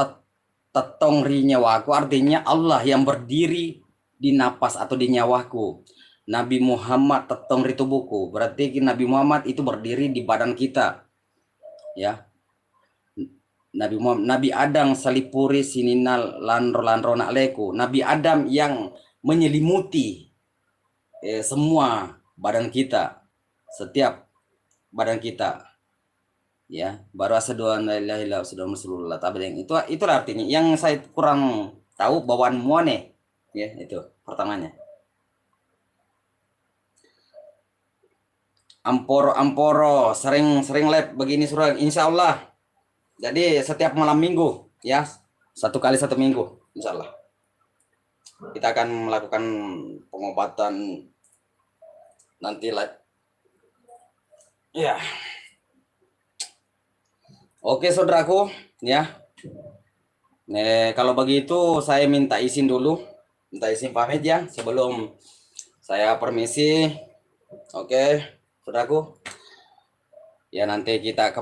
S1: tetong ri nyawaku, artinya Allah yang berdiri di napas atau di nyawaku. Nabi Muhammad tetong ri tubuhku, berarti Nabi Muhammad itu berdiri di badan kita. Ya. Nabi Adam salipuri sininal lanro leku. Nabi Adam yang menyelimuti semua badan kita, setiap badan kita, ya. Baru asyhadu an la ilaha illallah rasulullah tabeng. Itulah artinya. Yang saya kurang tahu bawaan muane, ya, itu pertamanya. Amporo sering live begini surah, insya Allah. Jadi setiap malam minggu, ya, 1 kali 1 minggu, insya Allah. Kita akan melakukan pengobatan nanti live. Ya. Oke saudaraku, ya. Kalau begitu saya minta izin dulu, minta izin pamit ya sebelum saya permisi. Oke, saudaraku. Ya nanti kita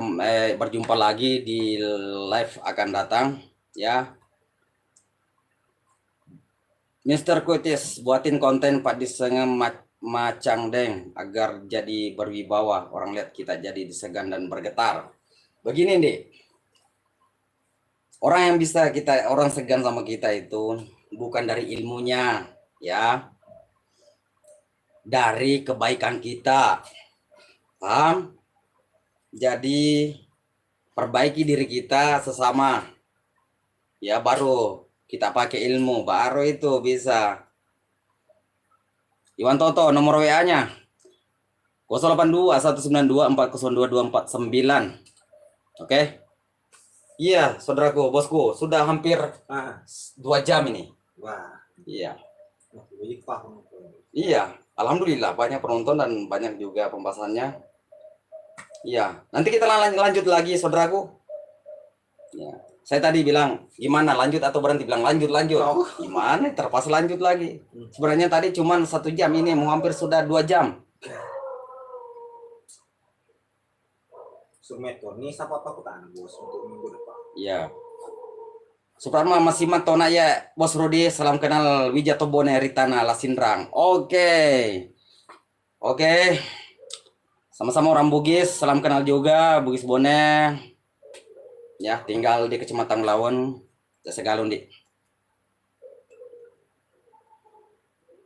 S1: berjumpa lagi di live akan datang, ya. Mr. Kutis buatin konten Pak Disenge macang deng agar jadi berwibawa, orang lihat kita jadi disegan dan bergetar. Begini deh, orang segan sama kita itu bukan dari ilmunya, ya, dari kebaikan kita, paham? Jadi perbaiki diri kita sesama, ya, baru kita pakai ilmu, baru itu bisa. Iwan Toto nomor WA-nya 082 192 402 249. Oke. Iya, saudaraku, bosku, sudah hampir 2 jam ini.
S2: Wah,
S1: iya. Iya, alhamdulillah banyak penonton dan banyak juga pembahasannya. Iya, nanti kita lanjut lagi, saudaraku. Ya, saya tadi bilang gimana, lanjut atau berhenti? Bilang lanjut. Gimana? Terpaksa lanjut lagi. Sebenarnya tadi cuma 1 jam, ini mau hampir sudah 2 jam.
S2: Sumeto ini siapa aku tahan bos untuk minggu depan.
S1: Iya. Suprama masih matona ya, Bos Rudi. Salam kenal Wijato Bone Ritana Lasindrang. Oke. Sama-sama orang Bugis, salam kenal juga Bugis Bone. Ya, tinggal di Kecamatan Lawan, Desa Galun, Dik.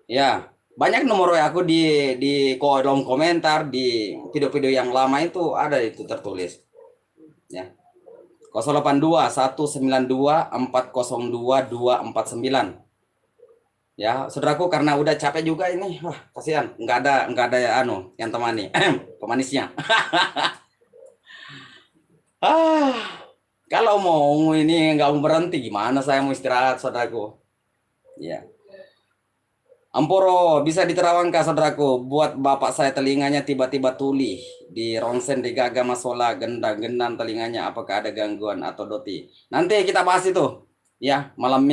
S1: Ya, banyak nomor WA aku di kolom komentar di video-video yang lama itu ada itu tertulis. Ya. 082 192 402 249. Ya, saudaraku, karena udah capek juga ini, wah kasihan, nggak ada yang temani, pemanisnya. Kalau mau ini nggak mau berhenti, gimana saya mau istirahat, saudaraku? Ya. Amporo bisa diterawangkan, saudaraku, buat bapak saya telinganya tiba-tiba tuli, di ronsen, di gaga masola, gendang telinganya, apakah ada gangguan atau doti? Nanti kita bahas itu, ya, malam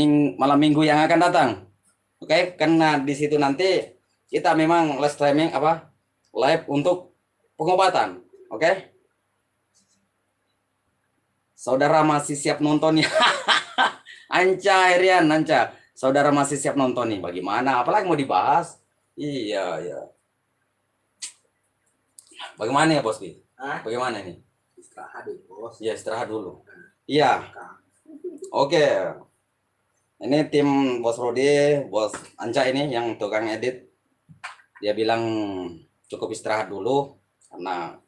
S1: minggu yang akan datang. Oke, karena di situ nanti kita memang live streaming live untuk pengobatan. Oke. Saudara masih siap nonton ya? Anca Herian, Anca. Saudara masih siap nonton nih. Bagaimana? Apalagi mau dibahas? Iya. Bagaimana ya, Bos? Bagaimana nih?
S2: Istirahat dulu, Bos.
S1: Iya, istirahat dulu. Iya. Oke. Ini tim Bos Rudi, Bos Anca ini yang tukang edit. Dia bilang cukup istirahat dulu karena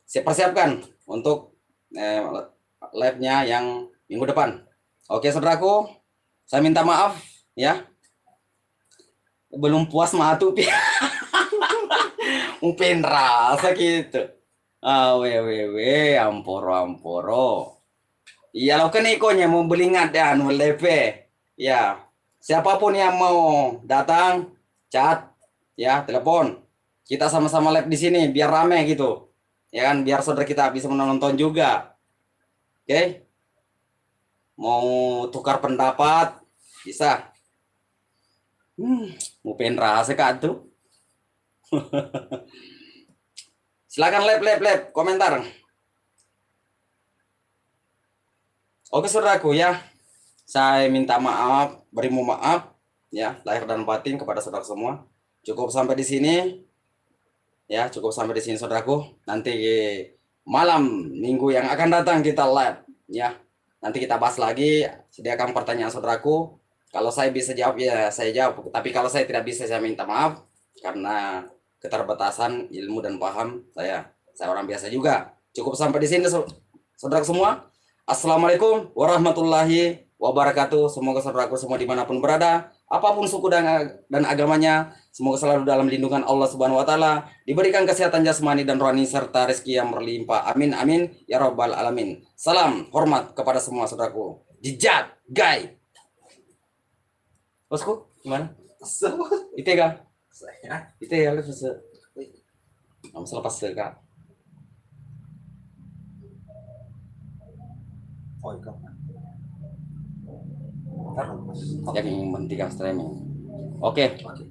S1: persiapkan untuk live-nya yang minggu depan. Oke, saudaraku, saya minta maaf ya. Belum puas matu mungkin rasa gitu. Amporo. Iya, lo kan ikonya mau belingat dan lepe. Ya, siapapun yang mau datang, chat, ya, telepon. Kita sama-sama live di sini biar rame gitu. Ya kan, biar saudara kita bisa menonton juga. Oke. Mau tukar pendapat bisa. Mau pengen rasa kak tuh. Silakan lab komentar. Oke saudaraku ya, saya minta maaf, berimu maaf ya lahir dan batin kepada saudara semua. Cukup sampai di sini ya, cukup sampai di sini saudaraku. Nanti malam minggu yang akan datang kita live ya. Nanti kita bahas lagi, sediakan pertanyaan saudaraku. Kalau saya bisa jawab ya saya jawab, tapi kalau saya tidak bisa saya minta maaf karena keterbatasan ilmu dan paham saya orang biasa juga. Cukup sampai di sini saudara semua. Assalamualaikum warahmatullahi wabarakatuh. Semoga saudaraku semua dimanapun berada, apapun suku dan agamanya, semoga selalu dalam lindungan Allah Subhanahu wa Ta'ala, diberikan kesehatan jasmani dan rohani serta rezeki yang berlimpah. Amin amin ya robbal alamin. Salam hormat kepada semua saudaraku. Jejat, guys. Bosku, gimana? Itu kan?
S2: Saya.
S1: Itu ya lu bisa. Masalah pas kak.
S2: Oh, itu kan. Taruh, Mas.
S1: Yang penting streaming. Oke.
S2: Oke.